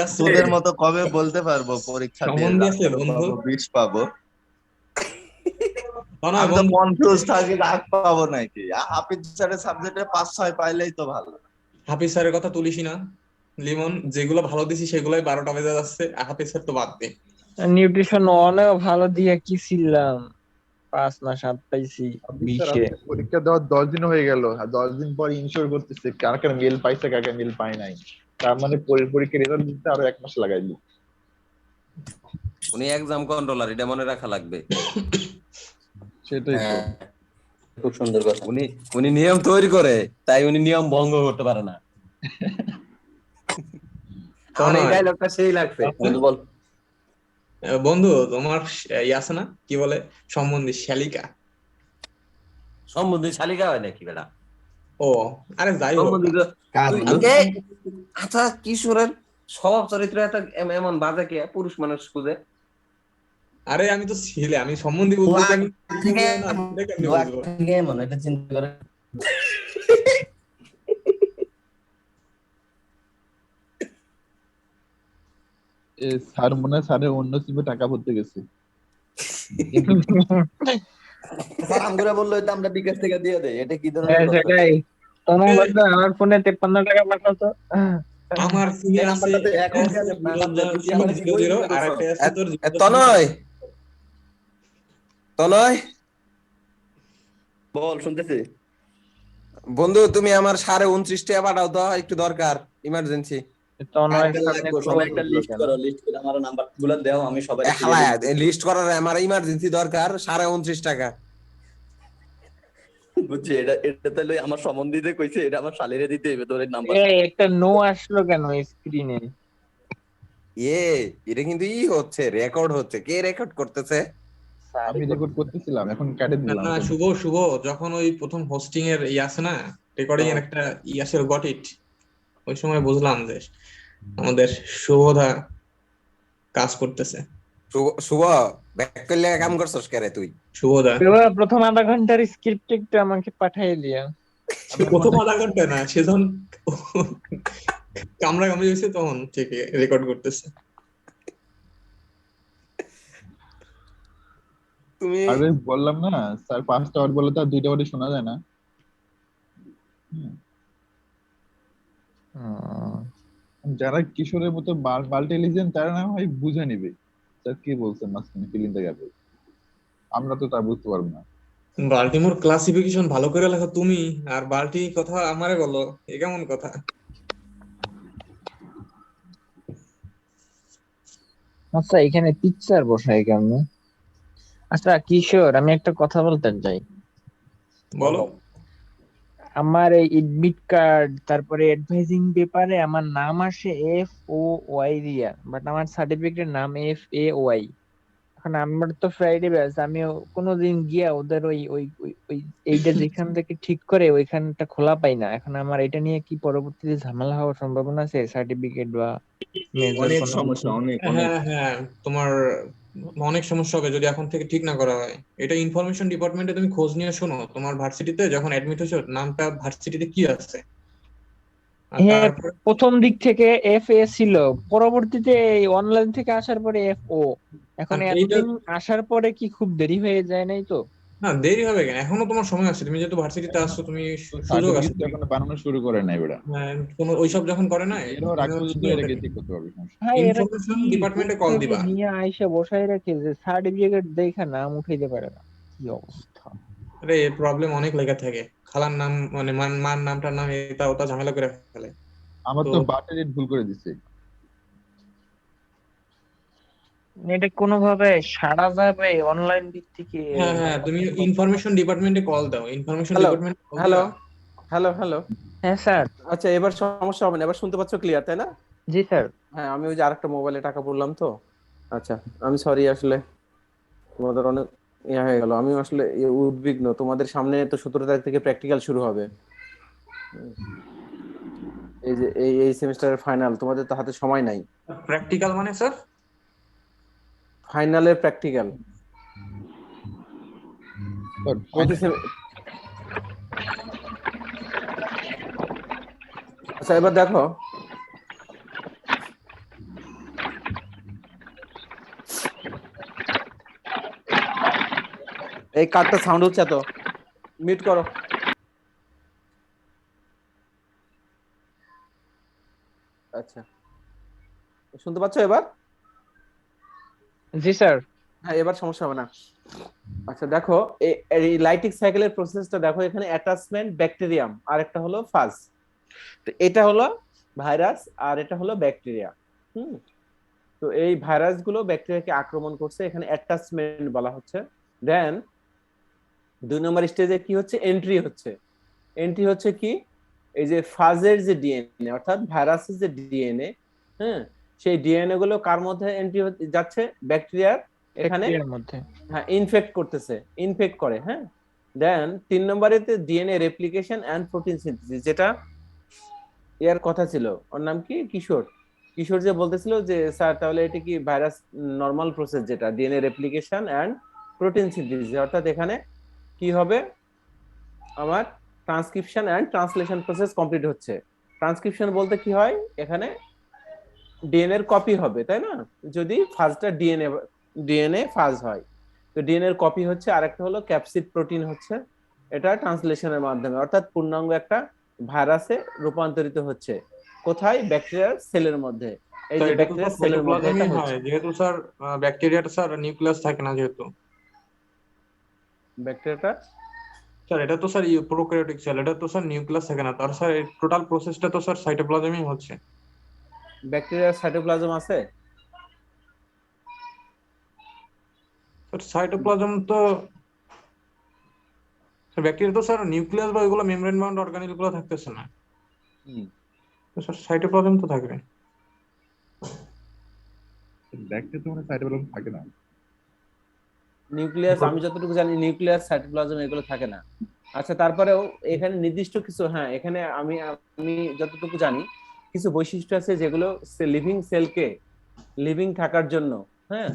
আছে তোদের মতো কবে বলতে পারবো পরীক্ষা দিয়ে সম্বন্ধে আছে ডাক্তার বন্ধু? পাবো, বিষ পাবো? নয় আমি তো বন্ধু, কনফিউজ থাকি, রাগ পাবো নাকি? হাফিজ স্যারের সাবজেক্টে 5-6 পাইলেই তো ভালো। হাফিজ স্যারের কথা তুলিসি না লিমন, যেগুলো ভালো দিছি সেগুলোই 12টা বেজে যাচ্ছে, আর হাফিজ স্যার তো বাদ দে। নিউট্রিশন অনেক ভালো দিয়ে কি ছিলাম, 5 না 7 পাইছি স্যার 20-এ। আজকে পরীক্ষা দেওয়ার 10 দিন হয়ে গেল, আর 10 দিন পর ইনশিওর করতেছে কার কার মেল পাইছে কার কার মেল পায় নাই। তার মানে পরীক্ষার রেজাল্ট দিতে আরো 1 মাস লাগাইলি। উনি এক্সাম কন্ট্রোলার, এটা মনে রাখা লাগবে। সেটাই তো। হ্যাঁ, খুব সুন্দর কথা। উনি উনি নিয়ম তৈরি করে, তাই উনি নিয়ম ভঙ্গ করতে পারে না। আমার এই নয় ডায়লগটা সেই লাগছে। বন্ধু বল। বন্ধু, তোমার আছে না কি বলে সম্বন্ধী শালিকা? সম্বন্ধে শালিকা হয় নাকি বেটা? ও আরে যাই হোক, সম্বন্ধে কার তুই বন্ধু? আচ্ছা, কিশোরের স্বভাব চরিত্র একটা এমন বাজে কে পুরুষ মানুষ খুঁজে? আরে আমি তো ছেলে, আমি সম্বন্ধী বলতেছি, আমি থেকে না সেটা কেমনে বুঝবো? থেকে মনে একটা চিন্তা করে। স্যার মনে হয় স্যারের অন্য সিমে টাকা ভরতে গেছে। স্যার আমগুলা বললো এটা আমরা বিকাশ থেকে দিয়ে দেই, এটা কি ধরনের হ্যাঁ কথা? সেটাই, তোমার বন্ধু আমার ফোনে 53 টাকা পাঠাতো। আমার সিমে এই আছে নাম্বারটাতে এখন দিয়ে দেন, নাম্বার দেন, তুই আমার কি বই 000, দিতে আর বলছো? একটা আছে তোর তনয়, তনয় বল, শুনতেছি। বন্ধু, তুমি আমার 29.5 টাকা পাঠাও তো, একটু দরকার, ইমার্জেন্সি। তনয় কার সামনে লাগবে ক্লোজ সবাই একটা হলো লিস্ট কেন? করো, লিস্ট করে আমার নাম্বার গুলো দাও, আমি সবাই দিয়ে হালায় দিই। লিস্ট করার আমার ইমার্জেন্সি দরকার 29.5 টাকা। বুঝছি, এটা এটা তাহলে আমার সম্বন্ধীতে কইছে, এটা আমার শালিরে দিতে হবে তোর নাম্বার। এই একটা নো আসলো কেন স্ক্রিনে? এটা কিন্তু হচ্ছে, রেকর্ড হচ্ছে, কে রেকর্ড করতেছে? আমি রেকর্ড করতেছিলাম, এখন কেটে না দিলাম। না, শুভ শুভ, যখন ওই প্রথম হোস্টিং এর আছে না, রেকর্ডিং এর একটা আসে গট ইট, ওই সময় বুঝলাম যে আমাদের শুভদা কাজ করতেছে। শুভ, ব্যাক করলে কাম করছস কে রে তুই? শুভদা প্রথম আধা ঘন্টার স্ক্রিপ্ট একটু আমাকে পাঠিয়ে দিয়া। প্রথম আধা ঘন্টা না, সে যখন কামড়া কামড়ি হয়েছে তখন থেকে রেকর্ড করতেছে। তুমি আরে বললাম না স্যার 5টা ওয়ার্ড বলে তো আর 2টা ওয়ার্ডে শোনা যায় না। যারা কিশোরের মতো মাল্টি ইন্টেলিজেন্ট তারা না হয় বুঝে নিবে স্যার কি বলছেন, মাঝখানে ফিলিংটা যাবে, আমরা তো তা বুঝতে পারবো না। বাল্টিমোর ক্লাসিফিকেশন ভালো করে লেখো তুমি, আর বাল্টি কথা আমারে বলো, এ কেমন কথা? আচ্ছা এখানে পিকচার বসাই কেমন? আচ্ছা কিশোর, আমি একটা কথা বলতে চাই। বলো। আমার এই এডমিট কার্ড তারপরে অ্যাডভাইজিং পেপারে আমার নাম আসে FOY দিয়া, বাট আমার সার্টিফিকেটের নাম FAY। এখন আমার তো ফ্রাইডে ব্যাচ, আমি কোনোদিন গিয়া ওদের ওই ওই ওই ওই এইটা যেখান থেকে ঠিক করে ওইখানটা খোলা পাই না। এখন আমার এটা নিয়ে কি পরবর্তীতে ঝামেলা হওয়ার সম্ভাবনা আছে, সার্টিফিকেট বা মেজর অনেক কোনো কিছু? সমস্যা, অনেক অনেক। হ্যাঁ হ্যাঁ, তোমার অনেক সমস্যা হবে যদি এখন থেকে ঠিক না করা হয়। এটা ইনফরমেশন ডিপার্টমেন্টে তুমি খোঁজ নিয়ে শোনো, তোমার ভার্সিটিতে যখন অ্যাডমিট হয়েছো নামটা ভার্সিটিতে কি আছে, আর হ্যাঁ, তারপরে প্রথম দিক থেকে FA ছিল, পরবর্তীতে অনলাইন থেকে আসার পরে FO। এখন এইটা এতদিন আসার পরে কি খুব দেরি হয়ে যায় নাই তো? না, দেরি হবে কেন, এখনো তোমার সময় আছে, তুমি যেহেতু ভার্সিটিতে আসছো, তুমি সুযোগ আছে। সার্টিফিকেট এখনো বানানো শুরু করে নাই বেটা। কোনো ওইসব যখন করে না, বের হওয়ার আগ তুমি পর্যন্ত হচ্ছে এটাকে ঠিক করতে পারবে, সমস্যা হ্যাঁ, এরা ইনফরমেশন কি ডিপার্টমেন্টে দূর কল থেকে দিবা। নিয়ে আইসা বসাই রাখে যে সার্টিফিকেট দেখা নাম উঠাইতে পারে না, কি অবস্থা! আরে প্রবলেম অনেক লেগে থাকে, খালার নাম মানে মার নামটার নাম এটা ওটা ঝামেলা করে ফেলে। আমার তো তো বার্থ ডেট ভুল করে দিছে। এটা কোনোভাবে সারা যাবে অনলাইন দিক থেকে? হ্যাঁ হ্যাঁ, তুমি ইনফরমেশন ডিপার্টমেন্টে কল দাও, ইনফরমেশন হ্যালো ডিপার্টমেন্টে কল হ্যালো দিয়া। Hello hello. হ্যাঁ স্যার। আচ্ছা, এবার সমস্যা হবে না, এবার শুনতে পাচ্ছ ক্লিয়ার, তাই না? জি স্যার। হ্যাঁ, আমি ওই যে আরেকটা মোবাইলে টাকা পড়লাম তো। আচ্ছা, আমি সরি, আসলে তোমাদের অনেক হয়ে গেল। আমি আসলে উদ্বিগ্ন, তোমাদের সামনে তো 17 তারিখ থেকে প্র্যাকটিক্যাল শুরু হবে। এই যে এই সেমিস্টারের ফাইনাল, তোমাদের তো হাতে সময় নাই। প্র্যাকটিক্যাল মানে স্যার? ফাইনালের প্র্যাকটিক্যাল প্রতি আচ্ছা, এবার দেখো, এই কার্ডটা সাউন্ড হচ্ছে, তো মিউট করো। আচ্ছা, শুনতে পাচ্ছ এবার? জি স্যার। হ্যাঁ, এবার সমস্যা হবে না। আচ্ছা দেখো, এই লাইটিক সাইকেলের প্রসেসটা দেখো, এখানে অ্যাটাচমেন্ট ব্যাকটেরিয়াম আর একটা হলো ফাজ। তো এটা হলো ভাইরাস আর এটা হলো ব্যাকটেরিয়া। তো এই ভাইরাস গুলো ব্যাকটেরিয়াকে আক্রমণ করছে, এখানে অ্যাটাচমেন্ট বলা হচ্ছে। দেন 2 নম্বর স্টেজে কি হচ্ছে, এন্ট্রি হচ্ছে। এন্ট্রি হচ্ছে কি, এই যে ফাজের যে ডিএনএ, অর্থাৎ ভাইরাসের যে ডিএনএ, হ্যাঁ, সেই ডিএনএ গুলো কার মধ্যে এন্ট্রি যাচ্ছে, ব্যাকটেরিয়ার এখানে মধ্যে, হ্যাঁ, ইনফেক্ট করতেছে, ইনফেক্ট করে। হ্যাঁ, দেন 3 নম্বরেতে DNA replication and protein synthesis, যেটা এর কথা ছিল, ওর নাম কি, কিশোর। কিশোর যে বলতেছিল যে স্যার তাহলে এটা কি ভাইরাস নরমাল প্রসেস, যেটা DNA replication and protein synthesis, অর্থাৎ এখানে কি হবে, আমার transcription and translation process complete হচ্ছে। ট্রান্সক্রিপশন বলতে কি হয়, এখানে ডিএনএ এর কপি হবে, তাই না? যদি ফাজটা ডিএনএ ফাজ হয়, তো ডিএনএ এর কপি হচ্ছে। আরেকটা হলো ক্যাপসিড প্রোটিন হচ্ছে, এটা ট্রান্সলেশনের মাধ্যমে, অর্থাৎ পূর্ণাঙ্গ একটা ভাইরাসে রূপান্তরিত হচ্ছে। কোথায়, ব্যাকটেরিয়ার সেলের মধ্যে। এই স্যার যে এটা তো ব্যাকটেরিয়ার স্যার সেলের মধ্যে এটা সাইটোপ্লাজমই হচ্ছে। হয়, যেহেতু স্যার ব্যাকটেরিয়াটা স্যার নিউক্লিয়াস থাকে না যেহেতু। ব্যাকটেরিয়াটা স্যার এটা তো স্যার প্রোক্যারিওটিক সেল, এটা তো স্যার নিউক্লিয়াস থাকে না, তার স্যার এই টোটাল প্রসেসটা তো স্যার সাইটোপ্লাজমই হচ্ছে। ব্যাকটেরিয়ার সাইটোপ্লাজম আছে? স্যার সাইটোপ্লাজম তো ব্যাকটেরিয়া তো স্যার নিউক্লিয়াস বা ওইগুলো মেমব্রেন বাউন্ড অর্গানেল গুলো থাকতেছে না, তো স্যার সাইটোপ্লাজম তো থাকবে। ব্যাকটেরিয়া তো মানে সাইটোপ্লাজম থাকে না। নিউক্লিয়াস, আমি যতটুকু জানি নিউক্লিয়াস, সাইটোপ্লাজম এগুলো থাকে না। আচ্ছা, তারপরেও এখানে নির্দিষ্ট কিছু, হ্যাঁ, এখানে আমি আমি যতটুকু জানি কিছু বৈশিষ্ট্য আছে যেগুলো লিভিং সেলকে লিভিং থাকার জন্য, হ্যাঁ,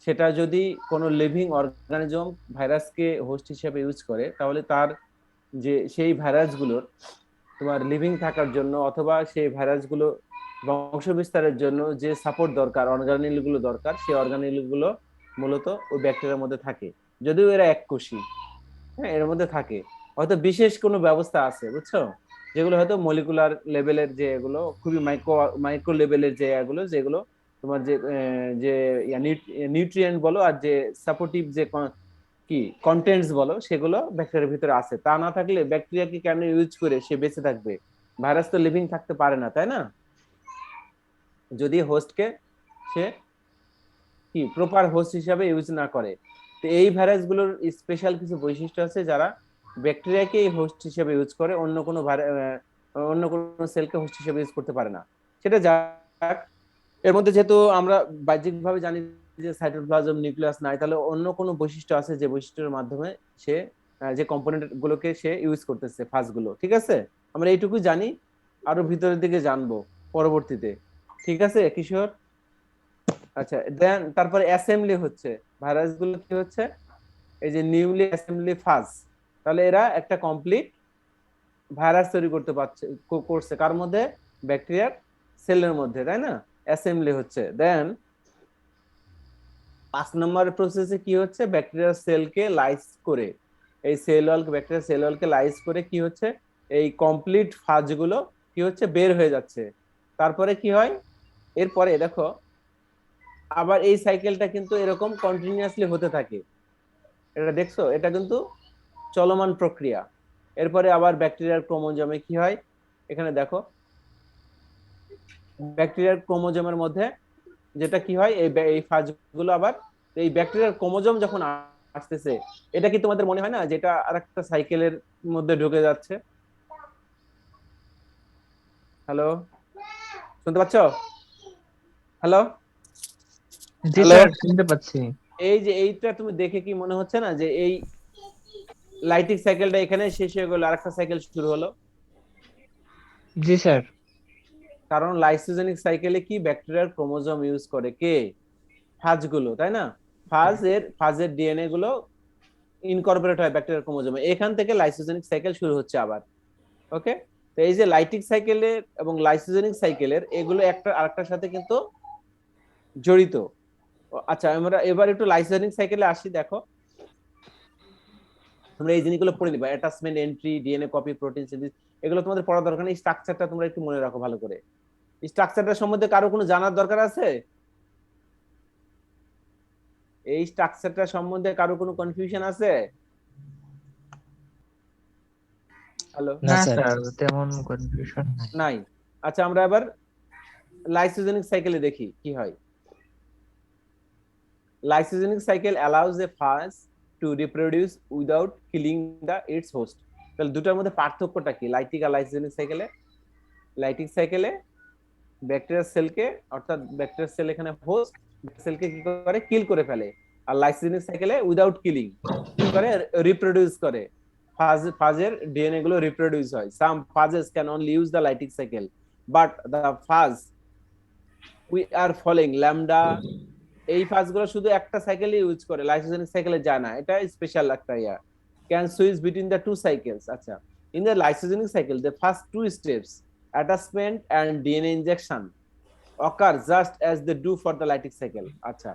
সেটা যদি কোনো লিভিং অর্গানিজম ভাইরাসকে হোস্ট হিসেবে ইউজ করে, তাহলে তার যে সেই ভাইরাসগুলোর তোমার লিভিং থাকার জন্য অথবা সেই ভাইরাসগুলো বংশ বিস্তারের জন্য যে সাপোর্ট দরকার, অর্গানিল গুলো দরকার, সেই অর্গানিল গুলো মূলত ওই ব্যাকটেরিয়ার মধ্যে থাকে। যদিও এরা এককোষী, হ্যাঁ, এর মধ্যে থাকে। হয়তো বিশেষ কোনো ব্যবস্থা আছে, বুঝছো, যেগুলো হয়তো মলিকুলার লেভেলের, যে এগুলো খুবই মাইক্রো লেভেলের, যে এগুলো যেগুলো তোমার যে নিউট্রিয়েন্ট বলো আর যে সাপোর্টিভ যে কি কন্টেন্টস বলো, সেগুলো ব্যাকটেরিয়ার ভিতরে আছে। তা না থাকলে ব্যাকটেরিয়াকে কেন ইউজ করে সে বেঁচে থাকবে? ভাইরাস তো লিভিং থাকতে পারে না, তাই না? যদি হোস্টকে সে কি প্রপার হোস্ট হিসাবে ইউজ না করে। তো এই ভাইরাসগুলোর স্পেশাল কিছু বৈশিষ্ট্য আছে, যারা ব্যাকটেরিয়াকে হোস্ট হিসেবে ইউজ করে, অন্য কোনো সেলকে হোস্ট হিসেবে ইউজ করতে পারে না। সেটা যাক, এর মধ্যে যেহেতু আমরা বাহ্যিকভাবে জানি যে সাইটোপ্লাজম, নিউক্লিয়াস নাই, তাহলে অন্য কোনো বৈশিষ্ট্য আছে যে বৈশিষ্ট্যের মাধ্যমে সে যে কম্পোনেন্ট গুলোকে সে ইউজ করতেছে, ফাজগুলো। ঠিক আছে, আমরা এইটুকু জানি, আরো ভিতরের দিকে জানবো পরবর্তীতে। ঠিক আছে কিশোর? আচ্ছা দেন তারপরে অ্যাসেম্বলি হচ্ছে, ভাইরাস গুলো কি হচ্ছে, এই যে নিউলি অ্যাসেম্বলি ফাজ, তাহলে এরা একটা কমপ্লিট ভাইরাস তৈরি করতে পারছে, করছে কার মধ্যে, ব্যাকটেরিয়ার সেলের মধ্যে, তাই না, অ্যাসেম্বলি হচ্ছে। দেন 5 নম্বর প্রসেসে কি হচ্ছে, ব্যাকটেরিয়ার সেলকে লাইস করে, এই সেল ওয়াল, ব্যাকটেরিয়ার সেল ওয়ালকে লাইস করে কি হচ্ছে, এই কমপ্লিট ফাজগুলো কি হচ্ছে, বের হয়ে যাচ্ছে। তারপরে কি হয়, এরপরে দেখো আবার এই সাইকেলটা কিন্তু এরকম কন্টিনিউয়াসলি হতে থাকে, এটা দেখছো, এটা কিন্তু চলমান প্রক্রিয়া। এরপরে আবার ব্যাকটেরিয়ার ক্রোমোজোমে কি হয়, এখানে দেখো ব্যাকটেরিয়ার ক্রোমোজোমের মধ্যে যেটা কি হয়, এই ফাজগুলো আবার এই ব্যাকটেরিয়ার ক্রোমোজোম যখন আসতেছে, এটা কি তোমাদের মনে হয় না যেটা আরেকটা সাইকেলের মধ্যে ঢুকে যাচ্ছে? হ্যালো, শুনতে পাচ্ছ? হ্যালো জি হ্যালো, স্যার, শুনতে পাচ্ছি। এই যে এইটা তুমি দেখে কি মনে হচ্ছে না যে এই লাইটিক সাইকেলটা এখানে শেষ হয়ে গেল, আরেকটা সাইকেল শুরু হলো? জি স্যার। কারণ লাইসোজেনিক সাইকেলে কি ব্যাকটেরিয়ার ক্রোমোজোম ইউজ করে কে, ফাজগুলো, তাই না, ফাজের ডিএনএ গুলো ইনকর্পোরেট হয় ব্যাকটেরিয়ার ক্রোমোজোমে, এখান থেকে লাইসোজেনিক সাইকেল শুরু হচ্ছে আবার। ওকে, তো এই যে লাইটিক সাইকেলের এবং লাইসোজেনিক সাইকেলের এগুলো একটা আরেকটার সাথে কিন্তু জড়িত। আচ্ছা আমরা এবার একটু লাইসোজেনিক সাইকেলে আসি। দেখো তোমরা এই জিনিসগুলো পড়ে নিবা, attachment, entry, DNA copy, protein synthesis, এগুলো তোমাদের পড়া দরকার নেই, স্ট্রাকচারটা তোমরা একটু মনে রাখো ভালো করে। স্ট্রাকচারটা সম্বন্ধে কারো কোনো জানার দরকার আছে? এই স্ট্রাকচারটা সম্বন্ধে কারো কোনো কনফিউশন আছে? হ্যালো, না স্যার, তেমন কনফিউশন নাই। নাই। আচ্ছা আমরা এবার লাইসোজেনিক সাইকেলে দেখি কি হয়। Lysogenic cycle allows a phage to reproduce without killing its host. তাহলে দুটার মধ্যে পার্থক্যটা কি, লাইটিক আর লাইসোজেনিক সাইকেলে? লাইটিক সাইকেলে ব্যাকটেরিয়ার সেলকে, অর্থাৎ ব্যাকটেরিয়ার সেল এখানে হোস্ট সেলকে কি করে, কিল করে ফেলে, আর লাইসোজেনিক সাইকেলে উইদাউট কিলিং কি করে, রিপ্রোডিউস করে, ফাজের ডিএনএ গুলো রিপ্রোডিউস হয়। Some phages can only use the lytic cycle, but the phage we are following lambda, এই ফাজগুলো শুধু একটা সাইকেলে ইউজ করে, লাইসোজেনিক সাইকেলে যায় না, এটা স্পেশাল একটা yeah, can switch between the two cycles. আচ্ছা, in the lysogenic cycle the first two steps, attachment and DNA injection, occur just as they do for the lytic cycle. আচ্ছা,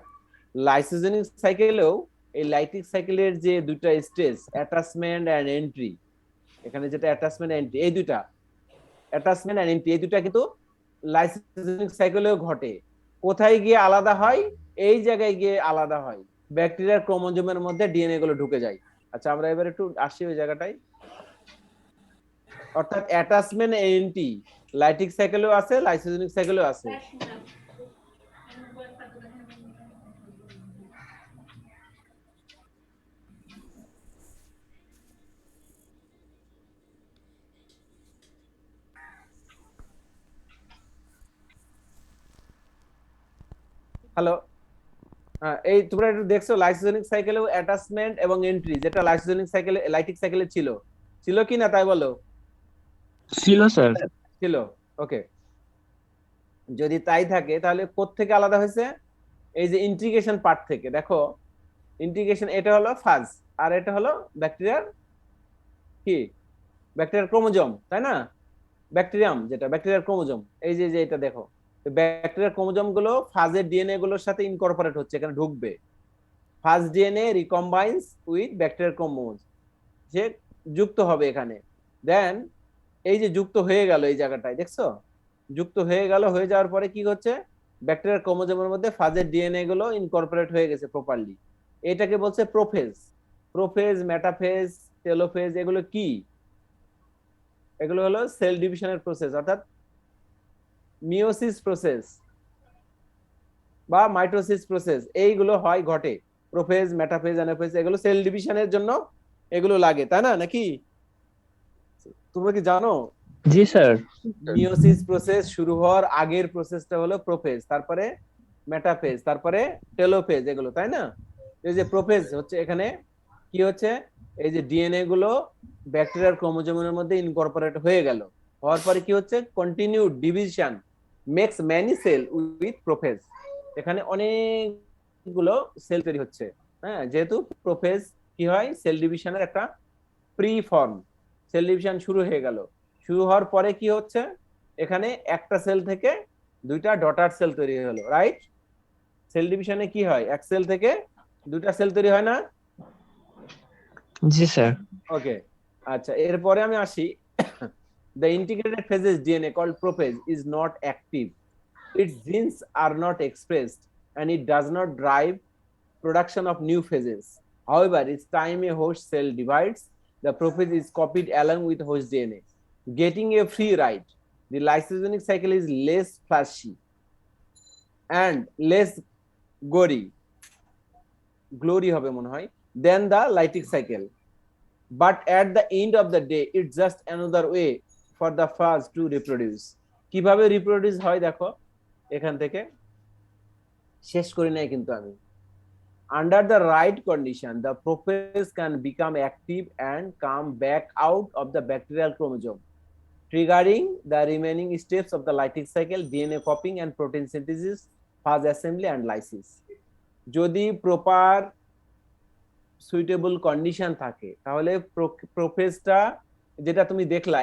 লাইসোজেনিক সাইকেলেও এই লাইটিক সাইকেলের যে দুইটা স্টেজ, অ্যাটাচমেন্ট এন্ড এন্ট্রি, এখানে যেটা অ্যাটাচমেন্ট এন্ট্রি, এই দুইটা অ্যাটাচমেন্ট এন্ড এন্ট্রি, এই দুইটা কিন্তু লাইসোজেনিক সাইকেলেও ঘটে। কোথায় গিয়ে আলাদা হয়, এই জায়গায় গিয়ে আলাদা হয়, ব্যাকটেরিয়ার ক্রোমোজোমের মধ্যে ডিএনএ গুলো ঢুকে যায়। আচ্ছা আমরা এবার একটু আসি ওই জায়গাটায়, অর্থাৎ অ্যাটাচমেন্ট এন্ট্রি লাইটিক সাইকেলেও আছে, লাইসোজেনিক সাইকেলেও আছে। হ্যালো, এই তোমরা একটু দেখছো লাইসোজেনিক সাইকেলেও অ্যাটাচমেন্ট এবং এন্ট্রি, যেটা লাইসোজেনিক সাইকেলে, লাইটিক সাইকেলে ছিল, ছিল কি না তাই বলো? ছিল স্যার। ছিল, ওকে। যদি তাই থাকে তাহলে কোত্থেকে আলাদা হয়েছে, এই যে ইন্টিগ্রেশন পার্ট থেকে। দেখো ইন্টিগ্রেশন, এটা হলো ফাজ আর এটা হলো ব্যাকটেরিয়ার কি, ব্যাকটেরিয়ার ক্রোমোজোম, তাই না, ব্যাকটেরিয়াম যেটা ব্যাকটেরিয়ার ক্রোমোজোম, এই যে যে এটা দেখো, ব্যাকটেরিয়ার ক্রোমোজোম গুলো ফাজের ডিএনএ গুলোর সাথে ইনকর্পোরেট হচ্ছে, এখানে ঢুকবে, ফাজ ডিএনএ রিকম্বাইন্স উইথ ব্যাকটেরিয়ার ক্রোমোজ, যে যুক্ত হবে এখানে। দেন এই যে যুক্ত হয়ে গেল এই জায়গাটায়, দেখছো যুক্ত হয়ে গেল, হয়ে যাওয়ার পরে কি হচ্ছে, ব্যাকটেরিয়ার ক্রোমোজোমের মধ্যে ফাজের ডিএনএ গুলো ইনকর্পোরেট হয়ে গেছে প্রপারলি, এটাকে বলছে প্রোফেজ। প্রোফেজ, মেটাফেজ, টেলোফেজ, এগুলো কি, এগুলো হলো সেল ডিভিশনের প্রসেস, অর্থাৎ মিওসিস প্রসেস বা মাইটোসিস প্রসেস, এইগুলো হয় ঘটে। প্রোফেজ, মেটাফেজ, অ্যানাফেজ, এগুলো সেল ডিভিশনের জন্য এগুলো লাগে, তাই না, নাকি তোমরা কি জানো? জি স্যার। মিওসিস প্রসেস শুরু হওয়ার আগের প্রসেসটা হলো প্রোফেজ, তারপরে মেটাফেজ, তারপরে টেলোফেজ, এগুলো, তাই না? এই যে প্রোফেজ হচ্ছে এখানে কি হচ্ছে, এই যে ডিএনএ গুলো ব্যাকটেরিয়ার ক্রোমোজোমের মধ্যে ইনকর্পোরেট হয়ে গেল, হওয়ার পরে কি হচ্ছে, continued division makes many cell with prophage. এখানে অনেকগুলো সেল তৈরি হচ্ছে। হ্যাঁ, যেহেতু প্রোফেজ কি হয়, সেল ডিভিশনের একটা প্রি ফর্ম। সেল ডিভিশন শুরু হয়ে গেল, শুরু হওয়ার পরে কি হচ্ছে, এখানে একটা সেল থেকে দুইটা ডটার সেল তৈরি হলো, রাইট? সেল ডিভিশনে কি হয়, এক সেল থেকে দুইটা সেল তৈরি হয় না? জি স্যার। ওকে, আচ্ছা, এরপরে আমি আসি। The integrated phases DNA called prophase is not active. Its genes are not expressed and it does not drive production of new phases. However, each time a host cell divides, the prophase is copied along with host DNA, getting a free ride. The lysogenic cycle is less flashy and less glory হবে মনে হয় than the lytic cycle. But at the end of the day, it's just another way for the phage to reproduce. কিভাবে রিপ্রোডিউস হয় দেখো, এখান থেকে শেষ করি নাই কিন্তু আমি। Under the right condition, the prophase can become active and come back out of the bacterial chromosome, triggering the remaining steps of the lytic cycle: DNA copying and protein synthesis, phage assembly and lysis. যদি প্রপার সুইটেবল কন্ডিশন থাকে তাহলে প্রোফেজটা, যেটা তুমি দেখলা,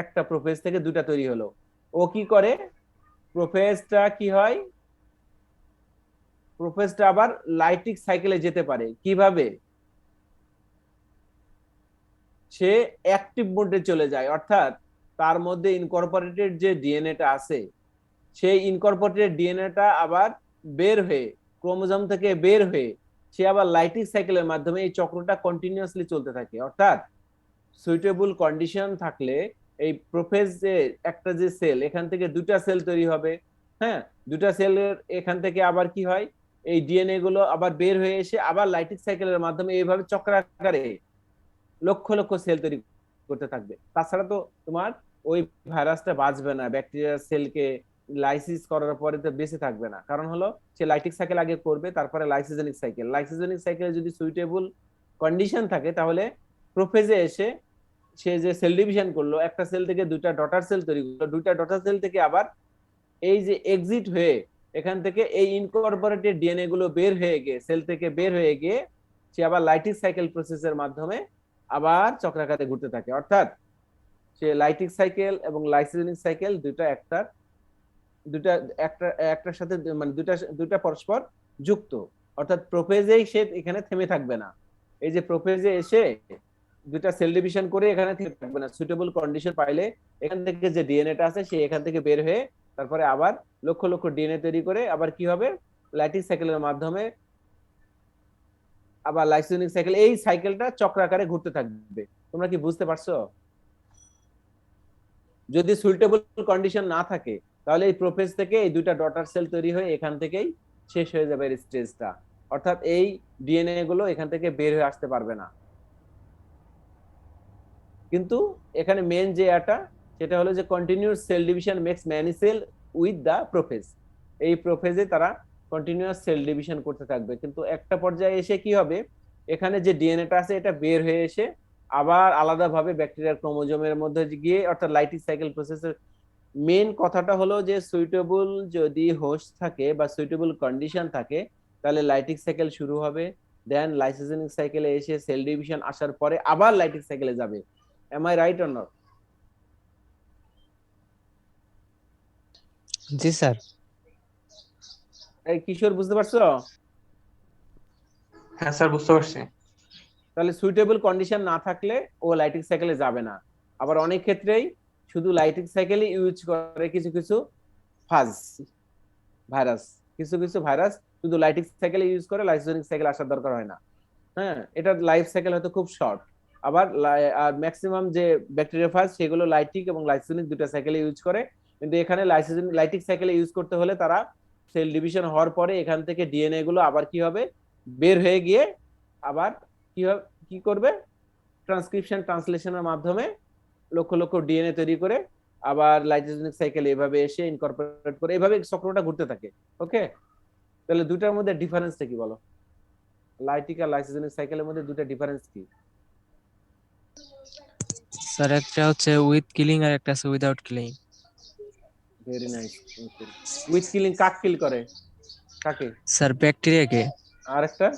একটা প্রোফেজ থেকে দুটা তৈরি হলো, ও কি করে, প্রোফেজটা কি হয়, প্রোফেজটা আবার লাইটিক সাইকেলে যেতে পারে। কিভাবে? সে অ্যাক্টিভ মোডে চলে যায়, অর্থাৎ তার মধ্যে ইনকর্পোরেটেড যে ডিএনএটা আছে, সেই ইনকর্পোরেটেড ডিএনএটা আবার বের হয়ে, ক্রোমোজোম থেকে বের হয়ে, সে আবার লাইটিক সাইকেলের মাধ্যমে এই চক্রটা কন্টিনিউয়াসলি চলতে থাকে। অর্থাৎ সুইটেবল কন্ডিশন থাকলে এই প্রোফেজ যে একটা যে সেল, এখান থেকে দুটা সেল তৈরি হবে। হ্যাঁ, দুটা সেলের এখান থেকে আবার কি হয়, এই ডিএনএ গুলো আবার বের হয়ে এসে আবার লাইটিক সাইকেলের মাধ্যমে এইভাবে চক্রাকারে লক্ষ লক্ষ সেল তৈরি করতে থাকবে। তাছাড়া তো তোমার ওই ভাইরাসটা বাঁচবে না, ব্যাকটেরিয়ার সেলকে লাইসিস করার পরে তো বেঁচে থাকবে না। কারণ হলো সে লাইটিক সাইকেল আগে করবে, তারপরে লাইসোজেনিক সাইকেল। লাইসোজেনিক সাইকেলে যদি সুইটেবল কন্ডিশন থাকে তাহলে প্রোফেজে এসে সে যে সেল ডিভিশন করলো, একটা সেল থেকে দুইটা ডটার সেল তৈরি করলো, দুইটা ডটার সেল থেকে আবার এই যে এক্সিট হয়ে এখান থেকে এই ইনকর্পোরেটেড ডিএনএ গুলো বের হয়ে গিয়ে, সেল থেকে বের হয়ে গিয়ে সে আবার লাইটিক সাইকেল প্রসেসের মাধ্যমে আবার চক্রাকারে ঘুরতে থাকে। অর্থাৎ সে লাইটিক সাইকেল এবং লাইসোজেনিক সাইকেল একটার সাথে মানে দুইটা পরস্পর যুক্ত। অর্থাৎ প্রোফেজেই সে এখানে থেমে থাকবে না। এই যে প্রোফেজে এসে দুইটা সেল ডিভিশন করে এখানে থেমে থাকবে না, সুইটেবল কন্ডিশন পাইলে এখান থেকে যে ডিএনএটা আছে সে এখান থেকে বের হয়ে তারপরে আবার লক্ষ লক্ষ ডিএনএ তৈরি করে আবার কি হবে, লাইটিক সাইকেলের মাধ্যমে আবার লাইসোজেনিক সাইকেল, এই সাইকেলটা চক্রাকারে ঘুরতে থাকবে। তোমরা কি বুঝতে পারছো? যদি সুইটেবল কন্ডিশন না থাকে তাহলে এই প্রোফেজ থেকে এই দুইটা ডটার সেল তৈরি হয়ে এখান থেকেই শেষ হয়ে যাবে এর স্টেজটা। অর্থাৎ এই ডিএনএ গুলো এখান থেকে বের হয়ে আসতে পারবে না। কিন্তু এখানে মেন যে এটা, সেটা হলো যে continuous cell division makes many cell with the prophage. এই প্রোফেজে তারা কন্টিনিউয়াস সেল ডিভিশন করতে থাকবে, কিন্তু একটা পর্যায়ে এসে কি হবে, এখানে যে ডিএনএটা আছে এটা বের হয়ে এসে আবার আলাদাভাবে ব্যাকটেরিয়ার ক্রোমোজোমের মধ্যে গিয়ে, অর্থাৎ লাইটিক সাইকেল প্রসেসের মেন কথাটা হলো যে সুইটেবল যদি হোস্ট থাকে বা সুইটেবল কন্ডিশন থাকে তাহলে লাইটিক সাইকেল শুরু হবে, দেন লাইসোজেনিক সাইকেলে এসে সেল ডিভিশন আসার পরে আবার লাইটিক সাইকেলে যাবে। Am I right or not? জি স্যার। এই কিশোর বুঝতে পারছো? হ্যাঁ স্যার, বুঝতে পারছি। তাহলে সুইটেবল কন্ডিশন না থাকলে ও লাইটিক সাইকেলে যাবে না। আবার অনেক ক্ষেত্রেই শুধু লাইটিক সাইকেলই ইউজ করে কিছু কিছু ফাজ ভাইরাস, কিছু কিছু ভাইরাস শুধু লাইটিক সাইকেলে ইউজ করে, লাইসোজেনিক সাইকেল আসার দরকার হয় না। হ্যাঁ, এটার লাইফ সাইকেল হয়তো খুব শর্ট। আবার ম্যাক্সিমাম যে ব্যাকটেরিয়াফাজ সেগুলো লাইটিক এবং লাইসোজেনিক দুটো সাইকেলে ইউজ করে, কিন্তু এখানে লাইটিক সাইকেলে ইউজ করতে হলে তারা সেল ডিভিশন হওয়ার পরে এখান থেকে ডিএনএ গুলো আবার কি হবে, বের হয়ে গিয়ে আবার কি করবে, ট্রান্সক্রিপশন ট্রান্সলেশনের মাধ্যমে লক্ষ লক্ষ ডিএনএ তৈরি করে আবার লাইসোজেনিক সাইকেল এভাবে এসে ইনকর্পোরেট করে, এভাবে চক্রটা ঘুরতে থাকে। ওকে, তাহলে দুটার মধ্যে ডিফারেন্সটা কি বলো? লাইটিক আর লাইসোজেনিক সাইকেলের মধ্যে দুটো ডিফারেন্স কি? স্যার একটা হচ্ছে উইথ কিলিং আর একটা আছে without killing. Very nice. With killing কাক কিল করে? কাকে? স্যার ব্যাকটেরিয়াকে। আরেকটা?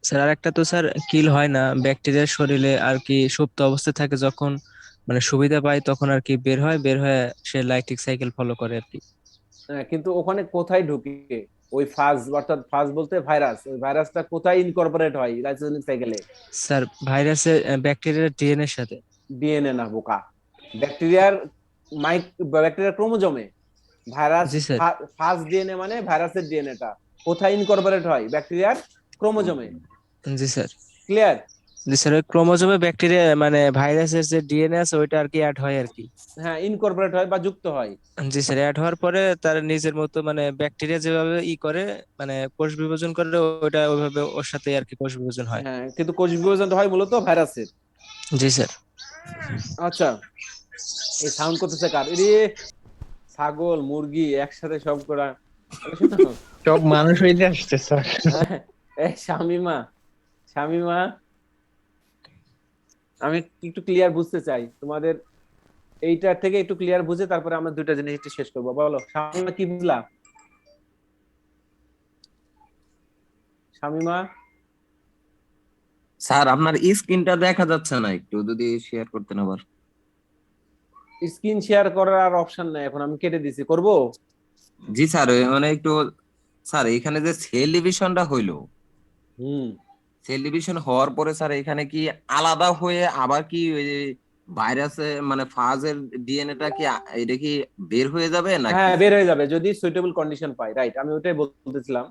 স্যার আরেকটা তো স্যার কিল হয় না, ব্যাকটেরিয়ার শরীরে আর কি সুপ্ত অবস্থায় থাকে, যখন মানে সুবিধা পায় তখন আর কি বের হয়, বের হয়ে সে লাইটিক সাইকেল ফলো করে আর কি। কিন্তু ওখানে কোথায় ঢুকে? ওই ফাজ, অর্থাৎ ফাজ বলতে ভাইরাস, ওই ভাইরাসটা কোথায় ইনকর্পোরেট হয় লাইসোজেনিক সাইকেলে? স্যার ভাইরাসের ব্যাকটেরিয়ার ডিএনএ এর সাথে। ডিএনএ না বোকা, ব্যাকটেরিয়ার ব্যাকটেরিয়ার ক্রোমোজোমে। ভাইরাস জি স্যার। ফাজ ডিএনএ মানে ভাইরাসের ডিএনএটা কোথায় ইনকর্পোরেট হয়? ব্যাকটেরিয়ার ক্রোমোজোমে। জি স্যার। ক্লিয়ার? জি স্যার, ওই ক্রোমোজোমে ব্যাকটেরিয়া মানে ভাইরাসের যে ডিএনএ আছে ওইটা আর কি অ্যাড হয় আর কি। হ্যাঁ, ইনকর্পোরেট হয় বা যুক্ত হয়। জি স্যার, অ্যাড হওয়ার পরে তার নিজের মতো মানে ব্যাকটেরিয়া যেভাবে করে মানে কোষ বিভাজন করে, ওইটা ওইভাবে ওর সাথে আর কি কোষ বিভাজন হয়। হ্যাঁ, কিন্তু কোষ বিভাজন হয় মূলত ভাইরাসের। জি স্যার। আচ্ছা, এই সাউন্ড করতেছে কার? এরে ছাগল মুরগি একসাথে সব করা। সব মানুষ হইতে আসছে স্যার। এই শামিমা, শামিমা, আমি একটু ক্লিয়ার বুঝতে চাই তোমাদের এইটার থেকে, একটু ক্লিয়ার বুঝে তারপরে আমরা দুইটা জিনিস একটু শেষ করবো। বলো শামিমা, কি বুঝলা? শামিমা? স্যার আপনার স্ক্রিনটা দেখা যাচ্ছে না, একটু যদি শেয়ার করতেন আবার। স্ক্রিন শেয়ার করার আর অপশন নাই এখন, আমি কেটে দিছি। করবো? জি স্যার, মানে একটু স্যার এখানে যে সেল ডিভিশনটা হইলো, সেল ডিভিশন হওয়ার পরে স্যার এখানে কি আলাদা হয়ে আবার কি ওই ভাইরাসে মানে ফাজের ডিএনএটা কি এটা কি বের হয়ে যাবে নাকি? হ্যাঁ, বের হয়ে যাবে যদি সুইটেবল কন্ডিশন পাই। রাইট, আমি ওটাই বলতেছিলাম,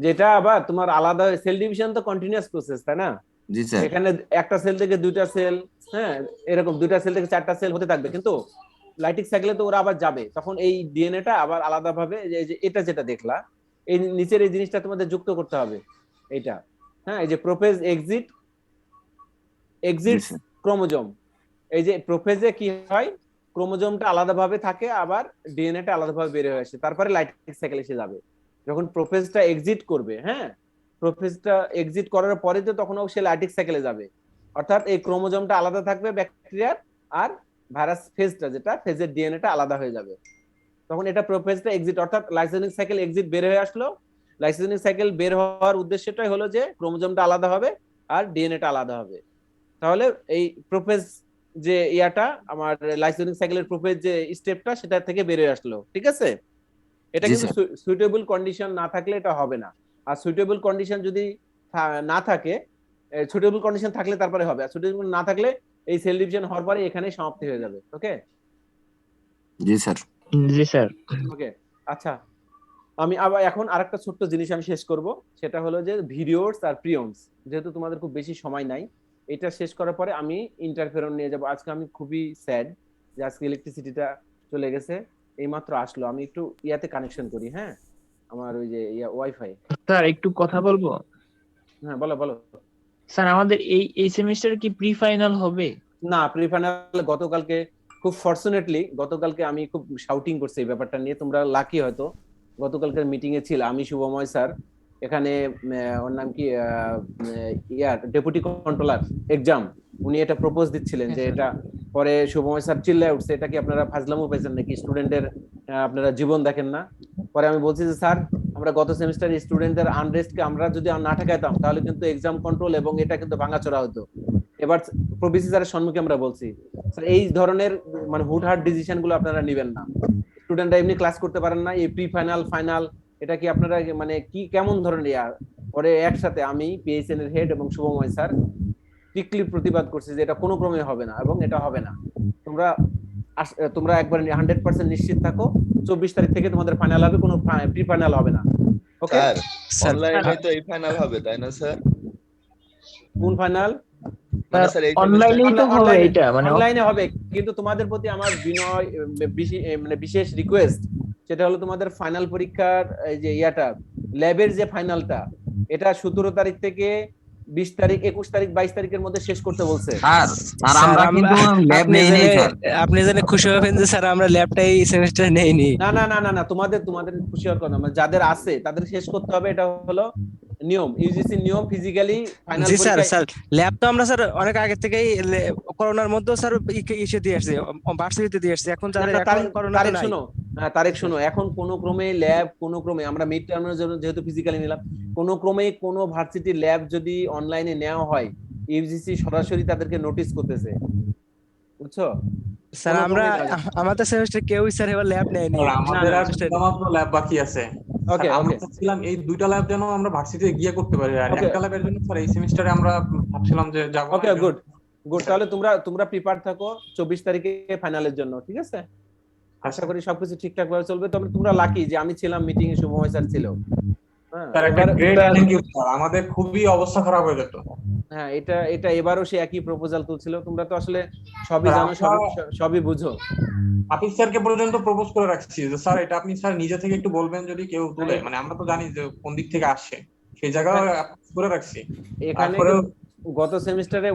যেটা আবার তোমার আলাদা সেল ডিভিশন তো কন্টিনিউয়াস প্রসেস, তাই না? জি স্যার। এখানে একটা সেল থেকে দুইটা সেল, হ্যাঁ এরকম দুইটা সেল থেকে চারটা সেল হতে থাকবে, কিন্তু লাইটিক সাইকেলে তো ওরা আবার যাবে, তখন এই ডিএনএটা আবার আলাদা ভাবে, যে এটা যেটা দেখলা এই নিচের এই জিনিসটা তোমাদের যুক্ত করতে হবে এইটা। হ্যাঁ, এই যে প্রোফেজ এক্সিট ক্রোমোজোম, এই যে প্রোফেজে কি হয়, ক্রোমোজোমটা আলাদাভাবে থাকে, আবার ডিএনএটা আলাদাভাবে বের হয়ে আসে, তারপরে লাইটিক সাইকেল এসে যাবে। যখন প্রোফেজটা এক্সিট করবে, হ্যাঁ প্রোফেজটা এক্সিট করার পরে তো তখন সে লাইটিক সাইকেলে যাবে, অর্থাৎ এই ক্রোমোজোমটা আলাদা থাকবে ব্যাকটেরিয়ার, আর ভাইরাস ফেজটা যেটা ফেজের ডিএনএটা আলাদা হয়ে যাবে। তখন এটা প্রোফেজটা এক্সিট, অর্থাৎ লাইসোজেনিক সাইকেল এক্সিট বের হয়ে আসলো। লাইসোজেনিক সাইকেল বের হওয়ার উদ্দেশ্যটাই হলো যে ক্রোমোজোমটা আলাদা হবে আর ডিএনএটা আলাদা হবে। তাহলে এই প্রোফেজ যে ইয়াটা আমার লাইসোজেনিক সাইকেলের প্রোফেজ যে স্টেপটা সেটা থেকে বের হয়ে আসলো, ঠিক আছে? এটা কিন্তু সুইটেবল কন্ডিশন না থাকলে এটা হবে না। আর সুইটেবল কন্ডিশন যদি না থাকে, সুইটেবল কন্ডিশন থাকলে তারপরে হবে, আর সুইটেবল না থাকলে এই সেল ডিভিশন হওয়ার পরে এখানেই সমাপ্তি হয়ে যাবে। ওকে? জি স্যার। জি স্যার। ওকে, আচ্ছা, আমি আবার এখন আরেকটা ছোট্ট জিনিস আমি শেষ করব, সেটা হলো যে ভিডিওস আর প্রিয়ন্স। যেহেতু তোমাদের খুব বেশি সময় নাই, এটা শেষ করার পরে আমি ইন্টারফেরন নিয়ে যাব। আজকে আমি খুবই স্যাড যে আজকে ইলেকট্রিসিটিটা চলে গেছে, এইমাত্র আসলো। আমি একটু ইয়াতে কানেকশন করি, হ্যাঁ আমার ওই যে ওয়াইফাই। স্যার একটু কথা বলবো? হ্যাঁ বলো বলো। স্যার আমাদের এই সেমিস্টারে কি প্রি ফাইনাল হবে? না, প্রি ফাইনাল গতকালকে, খুব ফরচুনেটলি গতকালকে আমি খুব শাউটিং করছি এই ব্যাপারটা নিয়ে, তোমরা লাকি হয়তো গতকালকের মিটিং এ ছিল। আমি শুভময় স্যার, এখানে ওর নাম কি ডেপুটি কন্ট্রোলার এক্সাম, উনি এটা প্রপোজ দিচ্ছিলেন যে এটা, পরে শুভময় স্যার চিল্লায় উঠছে, এটা কি আপনারা ফাজলামো পেয়েছেন নাকি, স্টুডেন্টের আপনারা জীবন দেখেন না? পরে আমি বলছি যে স্যার, আমরা গত সেমিস্টারে স্টুডেন্টদের আনরেস্টকে আমরা যদি না ঠেকাইতাম তাহলে কিন্তু এক্সাম কন্ট্রোল এবং এটা কিন্তু ভাঙাচোরা হতো। এবার প্রবিসি স্যারের সম্মুখে আমরা বলছি, স্যার এই ধরনের মানে হুটহাট ডিসিশন গুলো আপনারা নেবেন না। স্টুডেন্টরা এমনি ক্লাস করতে পারেন না, এই প্রি ফাইনাল ফাইনাল এটা কি আপনারা মানে কি কেমন ধরনের ইয়ার? পরে একসাথে আমি পিএইচএন এর হেড এবং শুভময় স্যার স্ট্রিক্টলি প্রতিবাদ করছি যে এটা কোনো ক্রমে হবে না এবং এটা হবে না। তোমরা একবার 100% নিশ্চিত থাকো, 24 তারিখ থেকে তোমাদের ফাইনাল হবে, কোনো প্রি ফাইনাল হবে না। ওকে স্যার, অনলাইনে তো এই ফাইনাল হবে তাই না স্যার? কোন ফাইনাল? অনলাইনেই তো হবে এটা, মানে অনলাইনে হবে, কিন্তু তোমাদের প্রতি আমার বিনয় মানে বিশেষ রিকোয়েস্ট, সেটা হলো তোমাদের ফাইনাল পরীক্ষার এই যে ইয়াটা ল্যাবের যে ফাইনালটা, এটা 17 তারিখ থেকে 20 তারিখ 21 তারিখ 22 তারিখের মধ্যে শেষ করতে বলছে। স্যার আমরা কিন্তু ল্যাব নেই স্যার। আপনি জানেন খুশি হবেন যে স্যার আমরা ল্যাবটাই সেমিস্টার নেইনি। না না না না না, তোমাদের খুশি হওয়ার কথা, মানে যাদের আছে তাদের শেষ করতে হবে, এটা হলো নিয়ম, ইউজিসি নিয়ম। ফিজিক্যালি ফাইনাল জি স্যার, স্যার ল্যাব তো আমরা স্যার অনেক আগে থেকেই করোনার মধ্যে স্যার ইসে দিয়ে আসছি, ভার্সিটিতে দিয়ে আসছি। এখন যাদের এখন করোনা নাই, শোনো হ্যাঁ তারেক শোনো, এখন কোন ক্রমে ল্যাব, কোন ক্রমে আমরা মিড টার্মের জন্য যেহেতু ফিজিক্যালি নিলাম, কোন ক্রমে কোন ভার্সিটির ল্যাব যদি অনলাইনে নেওয়া হয়, ইউজিসি সরাসরি তাদেরকে নোটিশ করতেছে, বুঝছো? স্যার কোনো আমরা ক্রমেই নয়। আমাদের সেমিস্টার কেউই স্যার এবার ল্যাব নেয়নি। আর আমাদের আর Semester- দুটা মাত্র ল্যাব বাকি আছে। ওকে স্যার, আমরা ওকে চাচ্ছিলাম এই 2টা ল্যাব যেন আমরা ভার্সিটিতে গিয়ে করতে পারি, আর ওকে একটা ল্যাবের জন্য স্যার এই সেমিস্টারে আমরা ভাবছিলাম যে যাবো না, ওকে এই জন্য। গুড গুড, তাহলে তোমরা প্রিপার থাকো 24 তারিখে ফাইনালের জন্য, ঠিক আছে? আশা করি সবকিছু ঠিকঠাক ভাবে চলবে। তবে তোমরা লাকি যে আমি ছিলাম মিটিং এ, শুভময় স্যার ছিল। হ্যাঁ স্যার একটা এবার গ্রেট থ্যাংক ইউ স্যার, আমাদের খুবই অবস্থা খারাপ হয়ে যেত। হ্যাঁ এটা এবারও সে একই প্রপোজাল তুলছিল। তোমরা তো আসলে সবই স্যার, জানো, আমরা সবই বুঝো। আতিফ স্যারকে পর্যন্ত প্রপোজ করে রাখছি যে স্যার এটা আপনি স্যার নিজে থেকে একটু বলবেন যদি কেউ তুলে, মানে আমরা তো জানি যে কোন দিক থেকে আসে, সেই জায়গায় করে রাখছি। এখানে তারপরেও গত সেমিস্টারে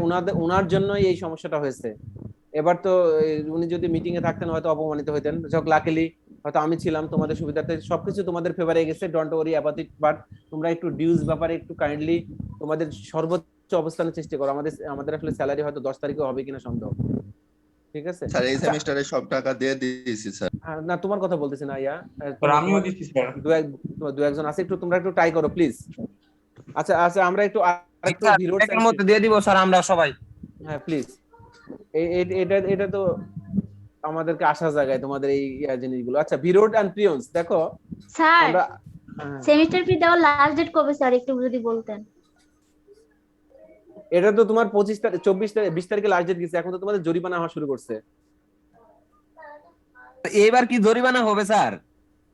ওনার জন্যই এই সমস্যাটা হয়েছে। এবার তো উনি যদি মিটিং এ থাকতেন হয়তো অপমানিত হইতেন। যাক লাকিলি হয়তো আমি ছিলাম, তোমাদের সুবিধার্থে সবকিছু তোমাদের ফেভারে গেছে, don't worry about it. But তোমরা একটু ডিউজ ব্যাপারে একটু কাইন্ডলি তোমাদের সর্বোচ্চ অবস্থানের চেষ্টা করো। আমাদের আসলে স্যালারি হয়তো 10 তারিখে হবে কিনা সন্দেহ, ঠিক আছে? স্যার এই সেমিস্টারে সব টাকা দিয়ে দিয়েছি স্যার। না তোমার কথা বলতেছি না ইয়া, স্যার আমিও দিচ্ছি স্যার। দু একজন আছে, তোমরা একটু ট্রাই করো প্লিজ। আচ্ছা আচ্ছা, আমরা একটু আরেকটু স্যার, ভিডিও একের মধ্যে দিয়ে দিব স্যার আমরা সবাই। হ্যাঁ প্লিজ, এটা তো আমাদেরকে আশা জায়গায় তোমাদের এই জিনিসগুলো। আচ্ছা ভিরোড এন্ড প্রিয়ন্স দেখো স্যার, আমরা সেমিস্টার ফি দেওয়ার লাস্ট ডেট কবে স্যার, একটু যদি বলতেন। এটা তো তোমার 25 তারিখ 24 তারিখ 20 তারিখে লাস্ট ডেট গেছে, এখন তো তোমাদের জরিমানা হওয়া শুরু করছে। এবার কি জরিমানা হবে স্যার?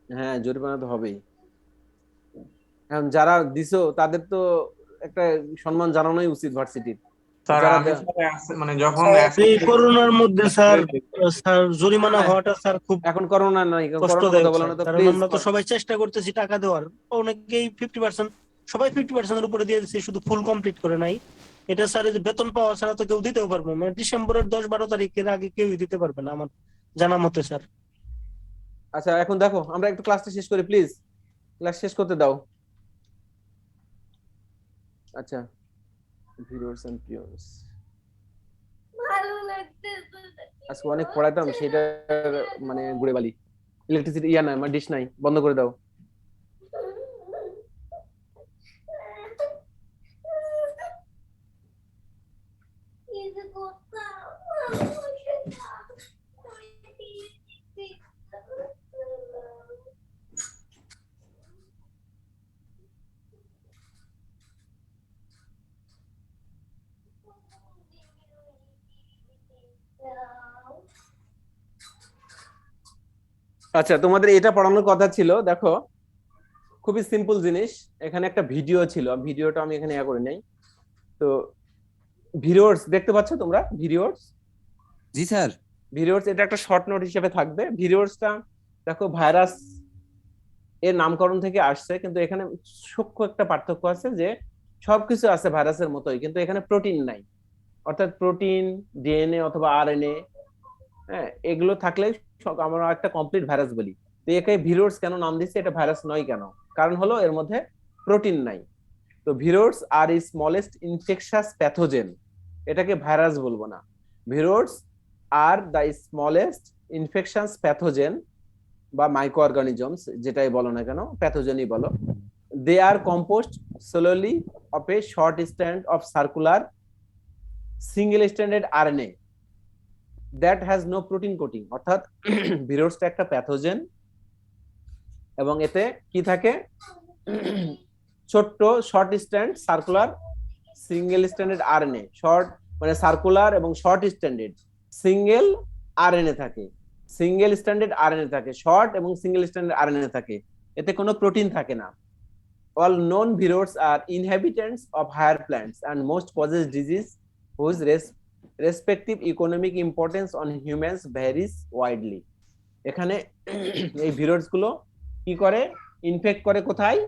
হ্যাঁ জরিমানা তো হবেই। এখন যারা দিছো তাদের তো একটা সম্মান জানানোই উচিত ভার্সিটির। স্যার যারা আমি স্যার মানে যখন এই করোনার মধ্যে স্যার জরিমানা হওয়াটা স্যার খুব এখন করোনা নাই, কষ্টদায়ক কথা বলো না স্যার, তো কারণ প্লিজ। আমরা তো সবাই চেষ্টা করতেছি টাকা দেওয়ার, অনেকেই 50%, সবাই 50% এর উপরে দিয়ে দিচ্ছে, শুধু ফুল কমপ্লিট করে নাই। এটা স্যার এই যে বেতন পাওয়া ছাড়া তো কেউ দিতেও পারবে না, ডিসেম্বরের 10-12 তারিখের আগে কেউই দিতে পারবে না আমার জানা মতে স্যার। আচ্ছা এখন দেখো আমরা একটু ক্লাসটা শেষ করি প্লিজ, ক্লাস শেষ করতে দাও। আচ্ছা ভিউয়ার্স এন্ড প্রিয়ন্স, আজকে অনেক পড়াইতাম, সেটা মানে ঘুরে বালি। ইলেকট্রিসিটি ইয়া নাই, আমার ডিশ নাই, বন্ধ করে দাও। আচ্ছা তোমাদের এটা পড়ানোর কথা ছিল, দেখো খুবই সিম্পল জিনিস। এখানে একটা ভিডিও ছিল, ভিডিওটা আমি এখানে ইয়া করে নেই। তো ভিডিওস দেখতে পাচ্ছ তোমরা? ভিডিওস, জি স্যার। ভিডিওস এটা একটা শর্ট নোট হিসেবে থাকবে। ভিডিওসটা দেখো ভাইরাস এর নামকরণ থেকে আসছে, কিন্তু এখানে সূক্ষ্ম একটা পার্থক্য আছে যে সবকিছু আছে ভাইরাসের মতোই, কিন্তু এখানে প্রোটিন নাই। অর্থাৎ প্রোটিন, ডিএনএ অথবা আরএনএ, হ্যাঁ এগুলো থাকলে আমরা একটা কমপ্লিট ভাইরাস বলি। তো একে ভিরোস কেন নাম দিচ্ছে, এটা ভাইরাস নয় কেন? কারণ হলো এর মধ্যে প্রোটিন নাই। তো viroids are smallest infectious pathogen, এটাকে ভাইরাস বলবো না। Viroids are the smallest infectious pathogen বা মাইক্রো অর্গানিজমস, যেটাই বলো না কেন, প্যাথোজেনই বলো। They are composed solely of a short strand of circular single stranded RNA that has no protein coating. অর্থাৎ ভিরোসটা একটা প্যাথোজেন এবং এতে কি থাকে, ছোট্ট short strand circular single stranded RNA, short মানে সার্কুলার এবং শর্ট স্ট্র্যান্ডেড সিঙ্গেল আরএনএ থাকে, সিঙ্গেল স্ট্র্যান্ডেড আরএনএ থাকে, শর্ট এবং সিঙ্গেল স্ট্র্যান্ডেড আরএনএ থাকে, এতে কোনো প্রোটিন থাকে না। All known viroids are inhabitants of higher plants and most causes disease whose respective economic importance on humans varies widely. এখানে এই ভিরোইডস গুলো কি করে, ইনফেক্ট করে কোথায়?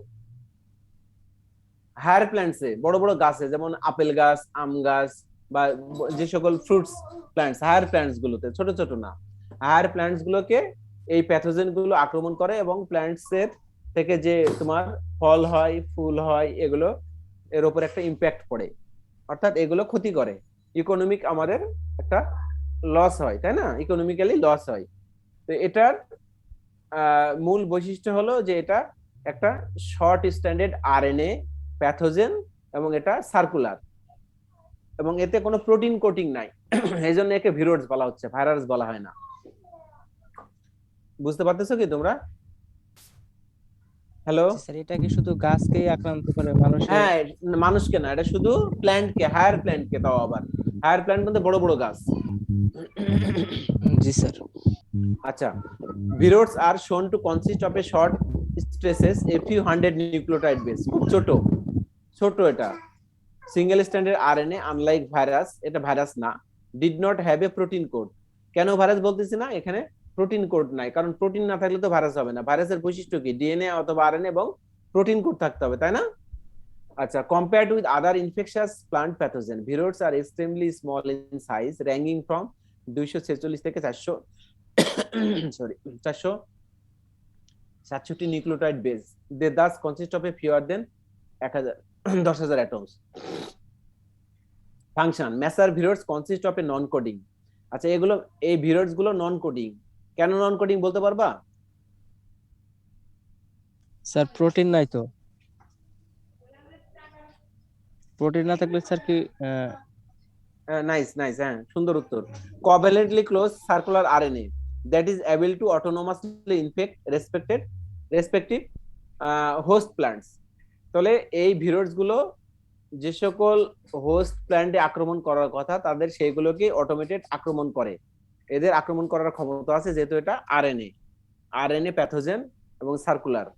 হায়ার প্ল্যান্টসে, বড় বড় গাছে, যেমন আপেল গাছ, আম গাছ বা যে সকল ফ্রুটস প্ল্যান্টস, হায়ার প্ল্যান্টস গুলোতে, ছোট ছোট না, হায়ার প্ল্যান্টস গুলোকে এই প্যাথোজেন গুলো আক্রমণ করে এবং প্ল্যান্টস এর থেকে যে তোমার ফল হয়, ফুল হয়, এগুলো এর উপর একটা ইম্প্যাক্ট পড়ে, অর্থাৎ এগুলো ক্ষতি করে। ইকোনমিক আমাদের একটা লস হয়, তাই না? ইকোনমিক্যালি লস হয়। তো এটার মূল বৈশিষ্ট্য হলো যে এটা একটা শর্ট স্ট্যান্ডার্ড আরএনএ প্যাথোজেন এবং এটা সার্কুলার এবং এতে কোনো প্রোটিন কোটিং নাই, এই জন্য একে ভিরোডস বলা হচ্ছে, ভাইরাস বলা হয় না। বুঝতে পারতেছো কি তোমরা? হ্যালো, স্যার এটা কি শুধু গাছকেই আক্রান্ত করে, মানুষের? হ্যাঁ, মানুষকে না, এটা শুধু প্ল্যান্টকে, হায়ার প্ল্যান্টকে, তাও আবার হায়ার প্ল্যান্ট বলতে বড় বড় গাছ। জি স্যার। আচ্ছা, viroids are shown to consist of a short stresses a few hundred nucleotide base, খুব ছোট ছোট, এটা single standard RNA, unlike virus, এটা ভাইরাস না। Did not have a protein code. কেন ভাইরাস বলতেছি না? এখানে প্রোটিন কোড নাই, কারণ প্রোটিন না থাকলে তো ভাইরাস হবে না। ভাইরাসের বৈশিষ্ট্য কি? ডিএনএ অথবা আরএনএ এবং প্রোটিন কোড থাকতে হবে, তাই না? আচ্ছা, compared with other infectious plant pathogen, viroids are extremely small in size, ranging from 246 থেকে 467 nucleotide base. They thus consist of a fewer than 10,000 atoms. Function: Messer viroids consist of a non-coding. আচ্ছা, এগুলো, এই viroids গুলো নন কোডিং। কেন নন কোডিং বলতে পারবা? স্যার প্রোটিন নাই তো। প্রোটিন না থাকলে স্যার কি? নাইস, হ্যাঁ, সুন্দর উত্তর। Covalently close circular RNA that is able to autonomously infect respective host plants. তাহলে এই ভিরোইডস গুলো যে সকল হোস্ট প্ল্যান্টে আক্রমণ করার কথা, তাদের সেইগুলোকে অটোমেটেড আক্রমণ করে। এদের আক্রমণ করার ক্ষমতা আছে, যেহেতু এটা আরএনএ প্যাথোজেন এবং সার্কুলার,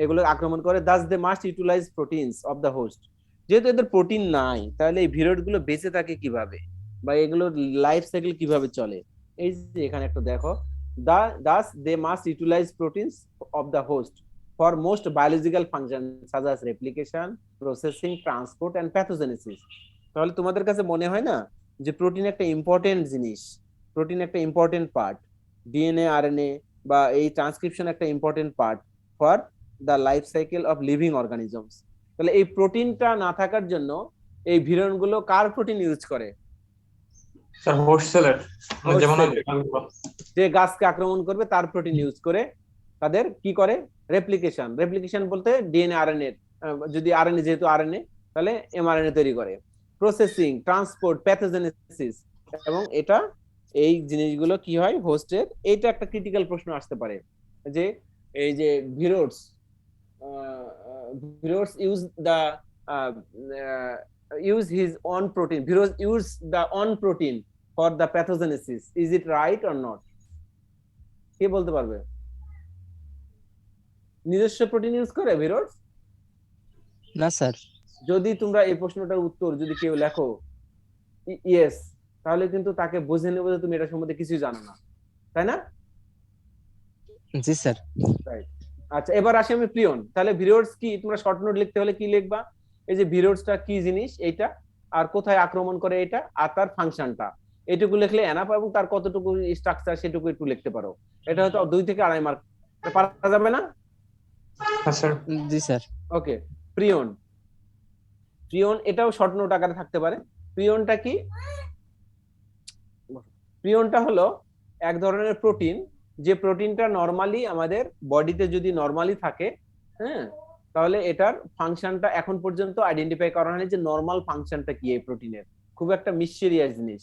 এগুলো আক্রমণ করে। Thus they must utilize proteins of the host. যেহেতু এদের প্রোটিন নাই, তাহলে এই ভিরোইড গুলো বেঁচে থাকে কিভাবে, বা এগুলোর লাইফ সাইকেল কিভাবে চলে? এই যে এখানে একটা দেখো, thus they must utilize proteins of the host for most biological functions such as replication, processing, transport and pathogenesis. তাহলে তোমাদের কাছে মনে হয় না যে প্রোটিন একটা ইম্পর্টেন্ট জিনিস, প্রোটিন একটা ইম্পর্টেন্ট পার্ট, ডিএনএ আরএনএ বা এই ট্রান্সক্রিপশন একটা important part for the life cycle of living organisms. তাহলে এই প্রোটিনটা না থাকার জন্য এই ভিরন গুলো কার প্রোটিন ইউজ করে? স্যার হোস্ট সেলের, যেমন যে গাছকে আক্রমণ করবে তার প্রোটিন ইউজ করে। তাদের কি করে? রেপ্লিকেশন বলতে ডিএনএ আরএনএ, যদি আরএনএ, যেহেতু আরএনএ, তাহলে এমআরএনএ তৈরি করে। প্রসেসিং, ট্রান্সপোর্ট, প্যাথোজেনেসিস, এবং এটা এই জিনিসগুলো কি হয় হোস্টের। এইটা একটা ক্রিটিক্যাল প্রশ্ন আসতে পারে যে এই যে ভিরোইডস use his own protein. Viroids use the own protein for the pathogenesis. Is it right or not? কে বলতে পারবে? নিজস্ব প্রোটিন ইউজ করে ভিরোইডস? না স্যার। যদি তোমরা এই প্রশ্নটার উত্তর যদি কেউ লেখো ইয়েস, তাহলে কিন্তু তাকে বুঝে নেব যে তুমি এটা সম্বন্ধে কিছুই জানো না, তাই না? জি স্যার। রাইট। আচ্ছা, এবার আসি আমি প্রিয়ন। তাহলে ভিরোইডস কি? তোমরা শর্ট নোট লিখতে হলে কি লিখবা? এই যে ভিরোইডসটা কি জিনিস, এইটা, আর কোথায় আক্রমণ করে এটা, আর তার ফাংশনটা, এটুকু লিখলে এনাফ, এবং তার কতটুকু স্ট্রাকচার সেটুকু একটু লিখতে পারো। এটা হয়তো 2 থেকে 2.5 মার্ক পারা যাবে না? হ্যাঁ স্যার। জি স্যার। ওকে, প্রিয়ন এটাও শর্ট নোট আকারে থাকতে পারে। প্রিয়নটা কি? প্রিয়নটা হলো এক ধরনের প্রোটিন, যে প্রোটিনটা নরমালি আমাদের বডিতে যদি নরমালি থাকে, হ্যাঁ, তাহলে এটার ফাংশনটা এখন পর্যন্ত আইডেন্টিফাই করা হয়নি যে নরমাল ফাংশনটা কি এই প্রোটিনের। খুব একটা মিস্টেরিয়াস জিনিস।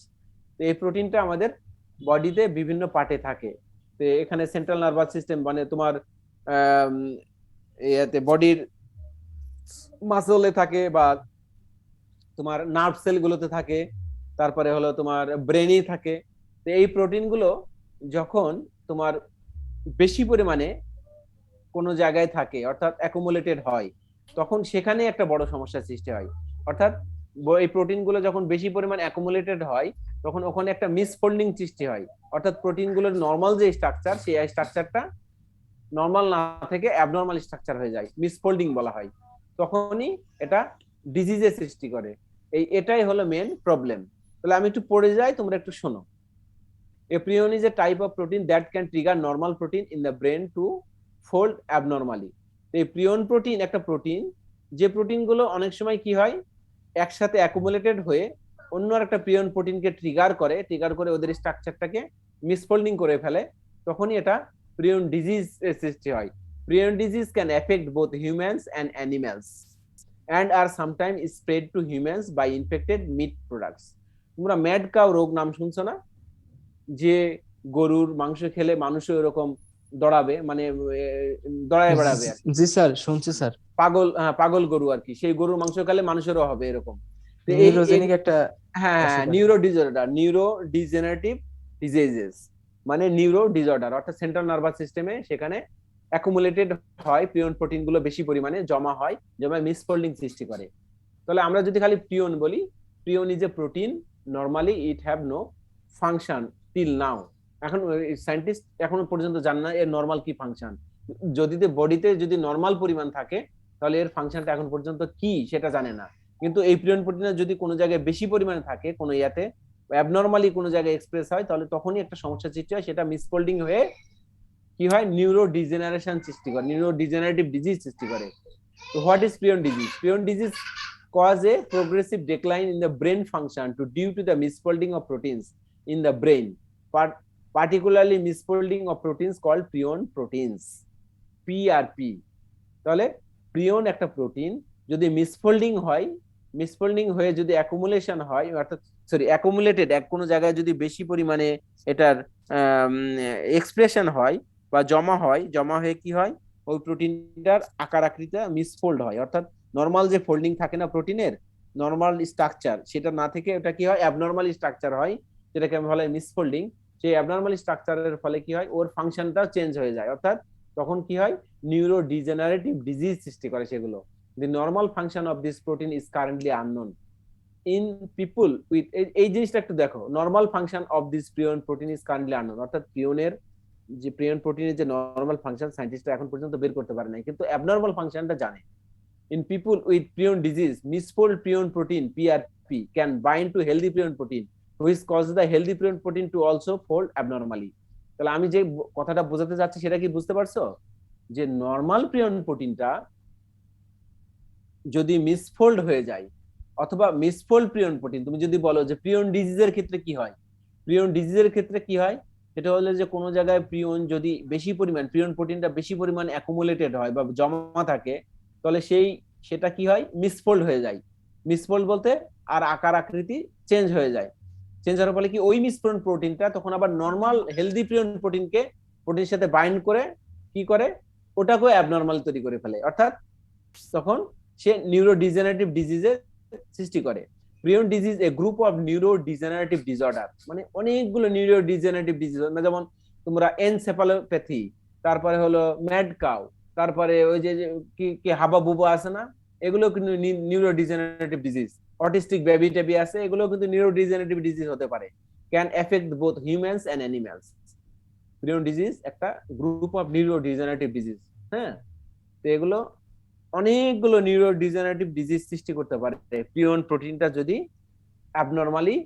তো এই প্রোটিনটা আমাদের বডিতে বিভিন্ন পার্টে থাকে। তো এখানে সেন্ট্রাল নার্ভাস সিস্টেম, মানে তোমার ইয়াতে বডির মাসলে থাকে, বা তোমার নার্ভ সেল গুলোতে থাকে, তারপরে হলো তোমার ব্রেনেই থাকে। তো এই প্রোটিনগুলো যখন তোমার বেশি পরিমাণে কোনো জায়গায় থাকে, অর্থাৎ অ্যাকুমুলেটেড হয়, তখন সেখানে একটা বড় সমস্যার সৃষ্টি হয়। অর্থাৎ এই প্রোটিনগুলো যখন বেশি পরিমাণ অ্যাকুমুলেটেড হয়, তখন ওখানে একটা মিসফোল্ডিং সৃষ্টি হয়। অর্থাৎ প্রোটিনগুলোর নরমাল যে স্ট্রাকচার, সেই স্ট্রাকচারটা নরমাল না থেকে অ্যাবনরমাল স্ট্রাকচার হয়ে যায়, মিসফোল্ডিং বলা হয়। তখনই এটা ডিজিজের সৃষ্টি করে। এটাই হলো মেন প্রবলেম। তাহলে আমি একটু পড়ে যাই, তোমরা একটু শোনো। A prion is a type of protein that can trigger normal protein in the brain to fold abnormally. এই প্রিয়ন প্রোটিন একটা প্রোটিন, যে প্রোটিনগুলো অনেক সময় কি হয় একসাথে অ্যাকুমুলেটেড হয়ে অন্য একটা প্রিয়ন প্রোটিনকে ট্রিগার করে ওদের স্ট্রাকচারটাকে মিসফোল্ডিং করে ফেলে। তখনই এটা প্রিয়ন ডিজিজ এর সৃষ্টি হয়। Prion disease can affect both humans and animals and are sometime spread to humans by infected meat products. তোমরা ম্যাড কাউ রোগ নাম শুনছো না, যে গরুর মাংস খেলে মানুষও এরকম দৌড়াবে, মানে দৌড়ায় বেড়াবে আর কি। জি স্যার, শুনছি স্যার। পাগল, হ্যাঁ পাগল গরু আর কি, সেই গরুর মাংস খেলে মানুষেরও হবে এরকম। তো নিউরোজেনিক একটা হ্যাঁ neuro disorder, neuro degenerative diseases মানে নিউরো ডিসঅর্ডার, অর্থাৎ সেন্ট্রাল নার্ভাস সিস্টেমে সেখানে অ্যাকুমুলেটেড হয়, প্রিয়ন প্রোটিন গুলো বেশি পরিমাণে জমা হয়, জমায় মিসফোল্ডিং সৃষ্টি করে। তাহলে আমরা যদি খালি প্রিয়ন বলি, prion is a protein, normally it have no function till now. এখন সায়েন্টিস্ট এখনো পর্যন্ত জানে না এর নরমাল কি ফাংশন। যদি বডিতে যদি নরমাল পরিমাণ থাকে তাহলে এর ফাংশনটা এখন পর্যন্ত কি সেটা জানে না। কিন্তু এই প্রিয়ন প্রোটিনের যদি কোনো জায়গায় বেশি পরিমাণে থাকে, কোনো ইয়াতে অ্যাবনরমালি কোনো জায়গায় এক্সপ্রেস হয়, তাহলে তখনই একটা সমস্যা সৃষ্টি হয়, সেটা মিসফোল্ডিং হয়ে কি হয়, নিউরো ডিজেনারেশন সৃষ্টি করে, নিউরো ডিজেনারেটিভ ডিজিজ সৃষ্টি করে। তো what is prion disease? Prion disease cause a progressive decline in the brain function due to the misfolding of proteins in the brain, particularly misfolding of proteins called prion proteins, PRP. তাহলে প্রিয়ন একটা প্রোটিন, যদি মিসফোল্ডিং হয়, মিসফোল্ডিং হয়ে যদি অ্যাকুমুলেশন হয়, অর্থাৎ অ্যাকুমুলেটেড কোনো জায়গায় যদি বেশি পরিমাণে এটার এক্সপ্রেশন হয় বা জমা হয়, জমা হয়ে কি হয়, ওই প্রোটিনটার আকার আকৃতিটা মিসফোল্ড হয়, অর্থাৎ নরমাল যে ফোল্ডিং থাকে না প্রোটিনের, নরমাল স্ট্রাকচার সেটা না থেকে ওটা কি হয়, অ্যাবনরমাল স্ট্রাকচার হয়, যেটাকে আমি বলে মিসফোল্ডিং। সেই অ্যাবনরমাল স্ট্রাকচারের ফলে কি হয়, ওর ফাংশনটাও চেঞ্জ হয়ে যায়, অর্থাৎ তখন কি হয়, নিউরো ডিজেনারেটিভ ডিজিজ সৃষ্টি করে সেগুলো। The normal function of this protein is currently unknown in people with, এই জিনিসটা একটু দেখো, normal function of this prion protein is currently unknown, অর্থাৎ প্রিয়নের যে প্রিয়ন প্রোটিনের যে নরমাল ফাংশন সায়েন্টিস্টরা এখন পর্যন্ত বের করতে পারে নাই, কিন্তু অ্যাবনরমাল ফাংশনটা জানে। In people with prion disease, misfold prion protein (PRP) can bind to healthy prion protein, which causes the healthy prion protein to also fold abnormally. তাহলে আমি যে কথাটা বোঝাতে যাচ্ছি সেটা কি বুঝতে পারছো, যে নরমাল প্রিয়ন প্রোটিনটা যদি মিসফোল্ড হয়ে যায়, অথবা মিসফোল্ড প্রিয়ন প্রোটিন, তুমি যদি বলো যে প্রিয়ন ডিজিজের ক্ষেত্রে কি হয়, প্রিয়ন ডিজিজের ক্ষেত্রে কি হয়, সেটা হলো যে কোনো জায়গায় প্রিয়ন যদি বেশি পরিমাণ, প্রিয়ন প্রোটিনটা বেশি পরিমাণ অ্যাকুমুলেটেড হয় বা জমা থাকে, তাহলে সেটা কি হয়, মিসফোল্ড হয়ে যায়। মিসফোল্ড বলতে আর আকার আকৃতি চেঞ্জ হয়ে যায়। চেঞ্জ হওয়ার ফলে কি, ওই মিসফোল্ড প্রোটিনটা তখন আবার নরমাল হেলদি প্রিয়ন প্রোটিনের সাথে বাইন্ড করে কি করে, ওটাকেও অ্যাবনরমাল তৈরি করে ফেলে, অর্থাৎ তখন সে নিউরো ডিজেনারেটিভ ডিজিজের সৃষ্টি করে। Prion disease a group of neurodegenerative disorder, মানে অনেকগুলো নিউরো ডিজেনারেটিভ ডিজিজ, যেমন তোমরা এনসেফালোপ্যাথি, তারপরে হলো ম্যাড কাউ, তারপরে ওই যে কি হাবা বুবা আছে না, এগুলো কিন্তু neurodegenerative disease. Autistic baby টেবি আছে, এগুলো কিন্তু নিউরো ডিজেনারেটিভ ডিজিজ হতে পারে, can affect both humans and animals. Prion disease একটা group of neurodegenerative disease. হ্যাঁ, তো এগুলো অনেকগুলো নিউরো ডিজেনারেটিভ ডিজিজ সৃষ্টি করতে পারে প্রিয়ন প্রোটিনটা যদি অ্যাবনরমালি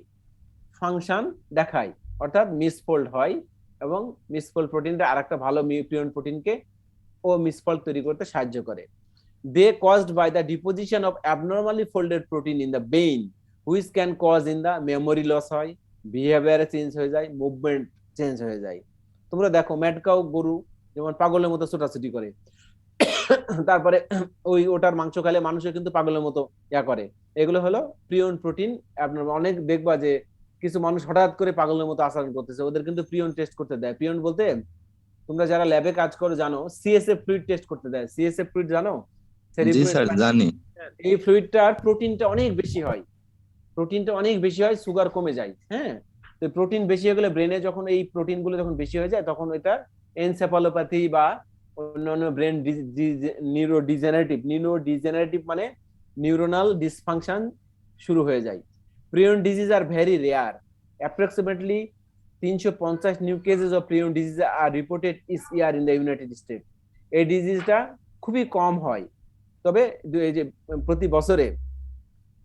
ফাংশন দেখায়, অর্থাৎ মিসফোল্ড হয়, এবং মিসফোল্ড প্রোটিনটা আরেকটা ভালো প্রিয়ন প্রোটিনকে ও মিসফোল্ড তৈরি করতে সাহায্য করে। They caused by the deposition of abnormally folded protein in the brain, which can cause in the memory loss হয়, behavior চেঞ্জ হয়ে যায়, মুভমেন্ট চেঞ্জ হয়ে যায়। তোমরা দেখো ম্যাডকাউ গরু যেমন পাগলের মতো ছোটাছুটি করে, তারপরে ওটার মাংস খেলে মানুষের কিন্তু পাগলের মতো করে, এগুলো হলো প্রিয়ন প্রোটিন অ্যাবনরমাল। অনেক দেখবা যে কিছু মানুষ হঠাৎ করে পাগলের মতো আচরণ করতেছে, ওদের কিন্তু প্রিয়ন টেস্ট করতে দেয়। প্রিয়ন বলতে তোমরা যারা ল্যাবে কাজ করো জানো, সিএসএফ ফ্লুইড টেস্ট করতে দেয়। সিএসএফ ফ্লুইড জানো? জি স্যার জানি। এই ফ্লুইডটার প্রোটিনটা অনেক বেশি হয়, প্রোটিনটা অনেক বেশি হয়, সুগার কমে যায়। হ্যাঁ, তো প্রোটিন বেশি হয়ে গেলে ব্রেনে যখন এই প্রোটিন গুলো যখন বেশি হয়ে যায়, তখন এটা এনসেফালোপ্যাথি বা অন্যান্য ব্রেন নিউরো ডিজেনারেটিভ মানে নিউরোনাল ডিসফাংশন শুরু হয়ে যায়। Prion disease are very rare, approximately 350 new cases of prion disease are reported each year in the United States. এই ডিজিজটা খুবই কম হয়, তবে এই যে প্রতি বছরে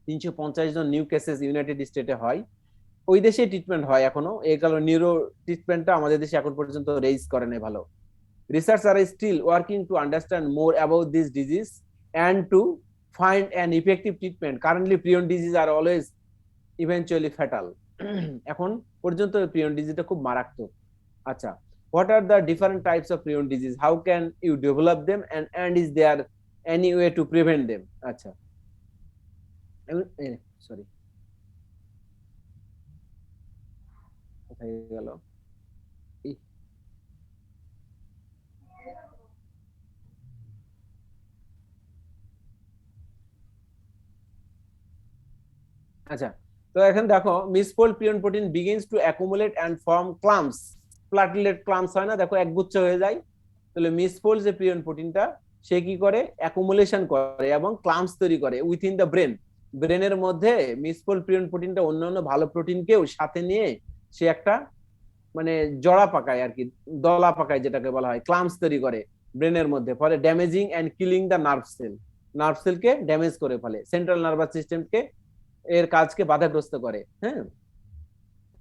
350 জন নিউ কেসেস ইউনাইটেড স্টেটে হয়। ওই দেশে ট্রিটমেন্ট হয় এখনো, এই কারণে নিউরো ট্রিটমেন্টটা আমাদের দেশে এখন পর্যন্ত রেইজ করে নাই ভালো। Research are still working to understand more about this disease and to find an effective treatment. Currently prion disease are always eventually fatal. এখন পর্যন্ত প্রিয়ন ডিজিজটা খুব মারাত্মক। আচ্ছা, What are the different types of prion disease? How can you develop them, and is there any way to prevent them? আচ্ছা, সরি, কোথায় গেল? আচ্ছা, তো এখন দেখো misfold prion protein begins to accumulate and form clumps. Platelet clumps হয় না, দেখো একগুচ্ছ হয়ে যায়। তাহলে মিসফোল্ড যে প্রিয়ন প্রোটিনটা সে কি করে, অ্যাকুমুলেশন করে এবং ক্লাম্পস তৈরি করে উইথিন দ্য ব্রেন। ব্রেনের মধ্যে মিসফোল্ড প্রিয়ন প্রোটিনটা অন্যান্য ভালো প্রোটিনকেও সাথে নিয়ে সে একটা মানে জড়া পাকায় আর কি, দলা পাকায় যেটাকে বলা হয়, ক্লাম্পস তৈরি করে ব্রেনের মধ্যে, ফলে damaging and killing the nerve cell. Nerve সেলকে ড্যামেজ করে ফেলে, সেন্ট্রাল নার্ভাস সিস্টেমকে এর কাজকে বাধাগ্রস্ত করে। হ্যাঁ,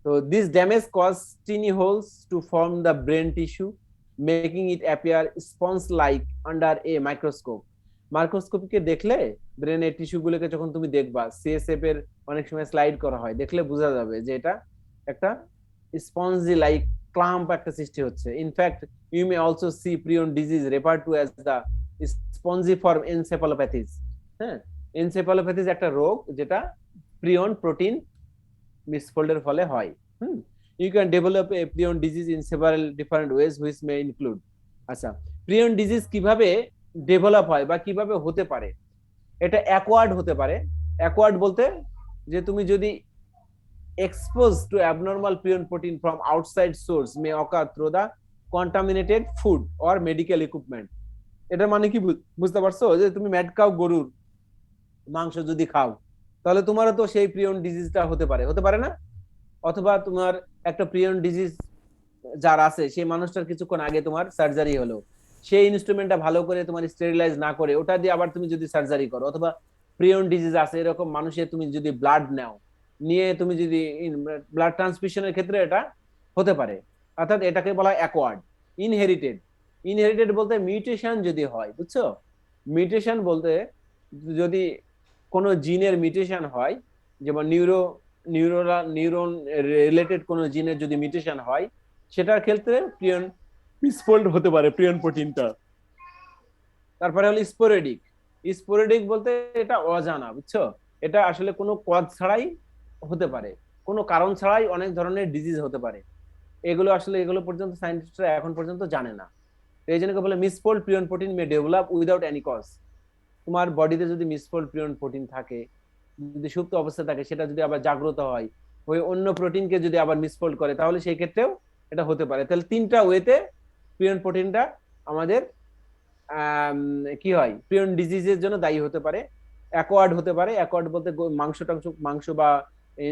তো this damage cause tiny holes to form the brain tissue, making it appear sponge like under a microscope. মাইক্রোস্কোপকে দেখলে ব্রেনের টিস্যু গুলোকে যখন তুমি দেখবা, সিএসএফ এর অনেক সময় স্লাইড করা হয়, দেখলে বোঝা যাবে যে এটা একটা স্পঞ্জি লাইক ক্লাম্প একটা সৃষ্টি হচ্ছে। In fact you may also see prion disease refer to as the spongiform encephalopathies. হ্যাঁ, এনসেফালোপ্যাথিস একটা রোগ যেটা প্রিয়ন প্রোটিন মিসফোল্ডের ফলে হয়। You can develop a prion disease in several different ways which may include. আচ্ছা, প্রিয়ন ডিজিজ কিভাবে ডেভেলপ হয় বা কিভাবে হতে পারে? এটা অ্যাকোয়ার্ড হতে পারে। অ্যাকোয়ার্ড বলতে যে তুমি যদি exposed to abnormal prion protein from outside source may occur through the contaminated food or medical equipment. এটা মানে কি বুঝতে পারছো? যে তুমি ম্যাড কাউ গরুর মাংস যদি খাও তাহলে তোমারও তো সেই প্রিয়ন ডিজিজটা হতে পারে, হতে পারে না? অথবা তোমার একটা প্রিয়ন ডিজিজ যার আছে সেই মানুষটার কিছুক্ষণ আগে তোমার সার্জারি হলো, সেই ইনস্ট্রুমেন্টটা ভালো করে তোমার স্টেরিলাইজ না করে ওটা দিয়ে আবার তুমি যদি সার্জারি করো, অথবা প্রিয়ন ডিজিজ আছে এরকম মানুষের তুমি যদি ব্লাড নাও, নিয়ে তুমি যদি ব্লাড ট্রান্সফিউশনের ক্ষেত্রে এটা হতে পারে। অর্থাৎ এটাকে বলা হয় অ্যাকোয়ার্ড। ইনহেরিটেড, ইনহেরিটেড বলতে মিউটেশন যদি হয়, বুঝছো? মিউটেশন বলতে যদি কোনো জিনের মিউটেশন হয়, যেমন নিউরন রিলেটেড কোনো জিনের যদি মিউটেশন হয়, সেটার ক্ষেত্রে প্রিয়ন মিসফোল্ড হতে পারে প্রিয়ন প্রোটিনটা। তারপরে হলো স্পোরেডিক। স্পোরেডিক বলতে এটা অজানা, বুঝছো? এটা আসলে কোনো কজ ছাড়াই হতে পারে, কোনো কারণ ছাড়াই অনেক ধরনের ডিজিজ হতে পারে। এগুলো আসলে এগুলো পর্যন্ত সায়েন্টিস্টরা এখন পর্যন্ত জানে না। এই জন্য বলে মিসফোল্ড প্রিয়ন প্রোটিন মে ডেভেলপ উইদাউট এনি কজ। তোমার বডিতে যদি মিসফোল্ড প্রিয়ন প্রোটিন থাকে, যদি সুপ্ত অবস্থায় থাকে, সেটা যদি আবার জাগ্রত হয়, ওই অন্য প্রোটিনকে যদি আবার মিসফোল্ড করে, তাহলে সেই ক্ষেত্রেও এটা হতে পারে। তাহলে তিনটা ওয়েতে প্রিয়ন প্রোটিনটা আমাদের কি হয়, প্রিয়ন ডিজিজের জন্য দায়ী হতে পারে। অ্যাকোয়ার্ড হতে পারে, অ্যাকোয়ার্ড বলতে মাংস বা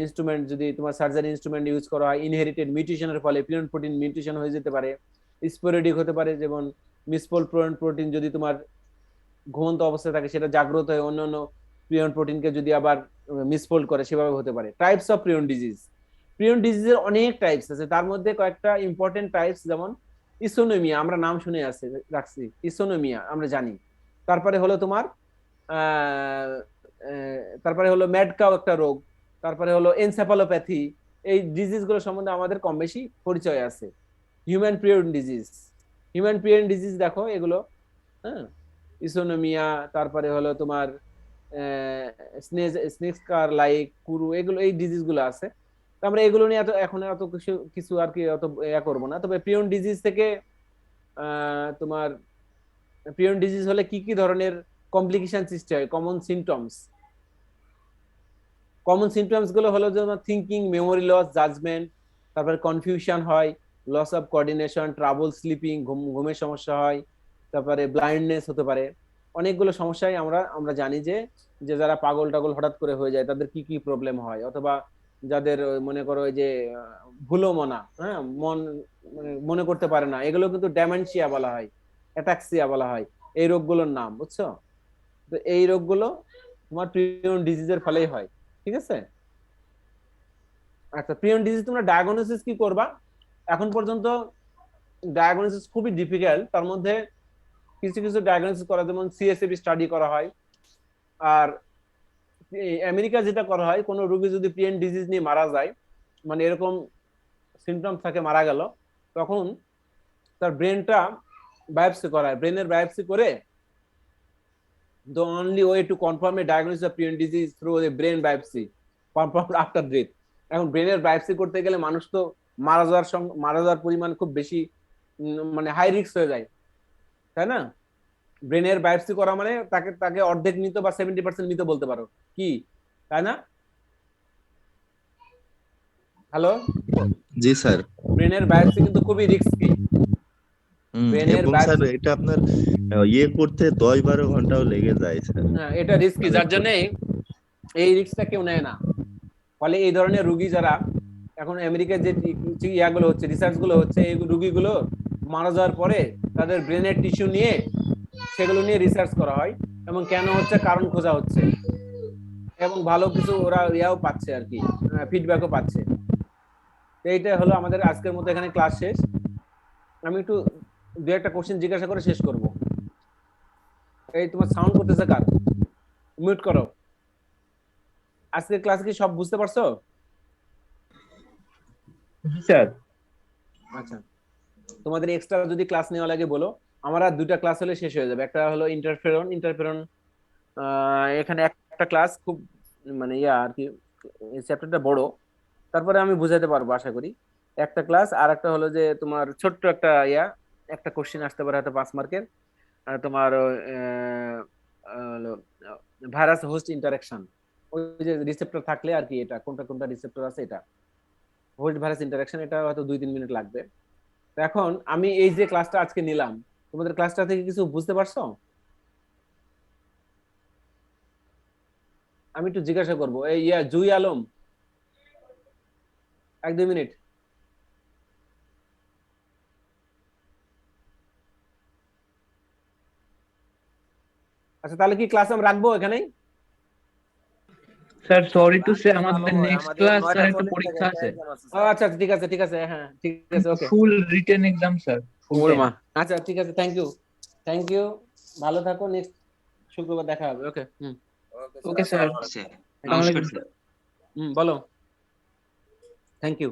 ইনস্ট্রুমেন্ট যদি তোমার সার্জারি ইনস্ট্রুমেন্ট ইউজ করা হয়, ইনহেরিটেড মিউটেশনের ফলে প্রিয়ন প্রোটিন মিউটেশন হয়ে যেতে পারে। স্পোরেডিক হতে পারে, যেমন মিসফোল্ড প্রিয়ন প্রোটিন যদি তোমার ঘুমন্ত অবস্থায় থাকে, সেটা জাগ্রত হয়ে অন্যান্য প্রিয়ন প্রোটিনকে যদি আবার মিসফোল্ড করে, সেভাবে হতে পারে। Types of prion disease. Prion ডিজিজের অনেক টাইপস আছে, তার মধ্যে কয়েকটা ইম্পর্টেন্ট টাইপস, যেমন ইসোনোমিয়া, আমরা নাম শুনে রাখছি, ইসোনোমিয়া আমরা জানি। তারপরে হলো তোমার তারপরে হলো ম্যাড কাউ একটা রোগ, তারপরে হলো এনসেফালোপ্যাথি। এই ডিজিজ গুলো সম্বন্ধে আমাদের কম বেশি পরিচয় আছে। হিউম্যান প্রিয়ন ডিজিজ, হিউম্যান প্রিয়ন ডিজিজ দেখো এগুলো, হ্যাঁ, ইসোনোমিয়া, তারপরে হলো তোমার স্নেক্সকার লাইক কুরু, এগুলো এই ডিজিজ গুলো আছে। আমরা এগুলো নিয়ে এখন এত কিছু আর কি অত করবো না। তবে প্রিয়ন ডিজিজ থেকে তোমার প্রিয়ন ডিজিজ হলে কি কি ধরনের কমপ্লিকেশন সৃষ্টি হয়, কমন সিমটমস গুলো হলো যেমন থিঙ্কিং, মেমোরি লস, জাজমেন্ট, তারপরে কনফিউশন হয়, loss of coordination, trouble sleeping, ঘুমের সমস্যা হয়, তারপরে ব্লাইন্ডনেস হতে পারে। অনেকগুলো সমস্যাই আমরা জানি যে যারা পাগল টাগল হঠাৎ করে হয়ে যায় তাদের কি কি প্রবলেম হয়, অথবা যাদের মনে করো যে ভুলোমনা, হ্যাঁ, মনে করতে পারে না, এগুলো কিন্তু ডেমেনশিয়া বলা হয়, অ্যাটাক্সিয়া বলা হয়, এই রোগগুলোর নাম, বুঝছো? তো এই রোগগুলো তোমার প্রিয়ন ডিজিজের ফলেই হয়, ঠিক আছে? আচ্ছা, প্রিয়ন ডিজিজ তোমরা ডায়াগনোসিস কি করবা? এখন পর্যন্ত ডায়াগনোসিস খুবই ডিফিকাল্ট। তার মধ্যে কিছু কিছু ডায়াগনোসিস করা, যেমন সিএসএফ স্টাডি করা হয়। আর আমেরিকা যেটা করা হয়, কোনো রোগী যদি প্রিয়ন ডিজিজ নিয়ে মারা যায়, মানে এরকম সিমটমস থাকে, মারা গেল, তখন তার ব্রেনটা বায়োপসি করায়, ব্রেনের বায়োপসি করে the only way to confirm a diagnosis of prion disease through the brain biopsy performed after death. এখন ব্রেনের বায়োপসি করতে গেলে মানুষ তো মারা যাওয়ার পরিমাণ খুব বেশি, মানে হাই রিস্ক হয়ে যায়, তাই না? ব্রেনের বায়োপসি করা মানে তাকে অর্ধেক মৃত বা 70% মৃত বলতে পারো, কি তাই না? হ্যালো, জি স্যার। ব্রেনের বায়োপসি কিন্তু খুবই রিস্কি। ব্রেনের এবং স্যার এটা আপনার ইয়ে করতে 10-12 ঘন্টাও লেগে যায় স্যার। হ্যাঁ, এটা রিস্কি, যার জন্য এই রিস্কটা কেউ নেয় না। ফলে এই ধরনের রোগী যারা এখন আমেরিকার যে ইয়াগুলো হচ্ছে, রিসার্চ গুলো হচ্ছে, এই রোগীগুলো মারা যাওয়ার পরে তাদের ব্রেনের টিস্যু নিয়ে সেগুলো নিয়ে রিসার্চ করা হয় এবং কেন হচ্ছে কারণ খোঁজা হচ্ছে, এবং ভালো কিছু ওরা ইয়াও পাচ্ছে আর কি, ফিডব্যাকও পাচ্ছে। এইটা হলো আমাদের আজকের মতো এখানে ক্লাস শেষ। আমি একটু দু একটা কোশ্চেন জিজ্ঞাসা করে শেষ করব। এই তোমার সাউন্ড করতেছে কার? মিউট করো। আজকের ক্লাস কি সব বুঝতে পারছো? স্যার। আচ্ছা, তোমাদের এক্সট্রা যদি ক্লাস নেওয়া লাগে বলো, আমার আর দুইটা ক্লাস হলে শেষ হয়ে যাবে। একটা হলো ইন্টারফেরন এখানে একটা ক্লাস খুব মানে ইয়া আর কি, চ্যাপ্টারটা বড়, তারপরে আমি বুঝাতে পারবো আশা করি। একটা ক্লাস, আর একটা হলো যে তোমার ছোট্ট একটা একটা কোশ্চেন আসতে পারে হয়তো 5 মার্কের, তোমার ভাইরাস হোস্ট ইন্টারাকশন, ওই যে রিসেপ্টর থাকলে আর কি, এটা কোনটা রিসেপ্টর আছে, এটা হোস্ট ভাইরাস ইন্টারাকশন, এটা হয়তো 2-3 মিনিট লাগবে। তো এখন আমি এই যে ক্লাসটা আজকে নিলাম, তোমাদের ক্লাসটা থেকে কিছু বুঝতে পারছো? আমি একটু জিজ্ঞাসা করবো, এই জুই আলম, 1-2 মিনিট। আচ্ছা, তাহলে কি ক্লাস আমরা রাখবো এখানেই? স্যার সরি টু সে আমাদের নেক্সট ক্লাস স্যার একটা পরীক্ষা আছে। আচ্ছা ঠিক আছে, হ্যাঁ ঠিক আছে, ওকে। ফুল রিটেন এক্সাম স্যার। আচ্ছা ঠিক আছে, থ্যাংক ইউ, ভালো থাকো, নেক্সট শুক্রবার দেখা হবে, ওকে। Okay sir. নমস্কার স্যার। বলো, থ্যাংক ইউ।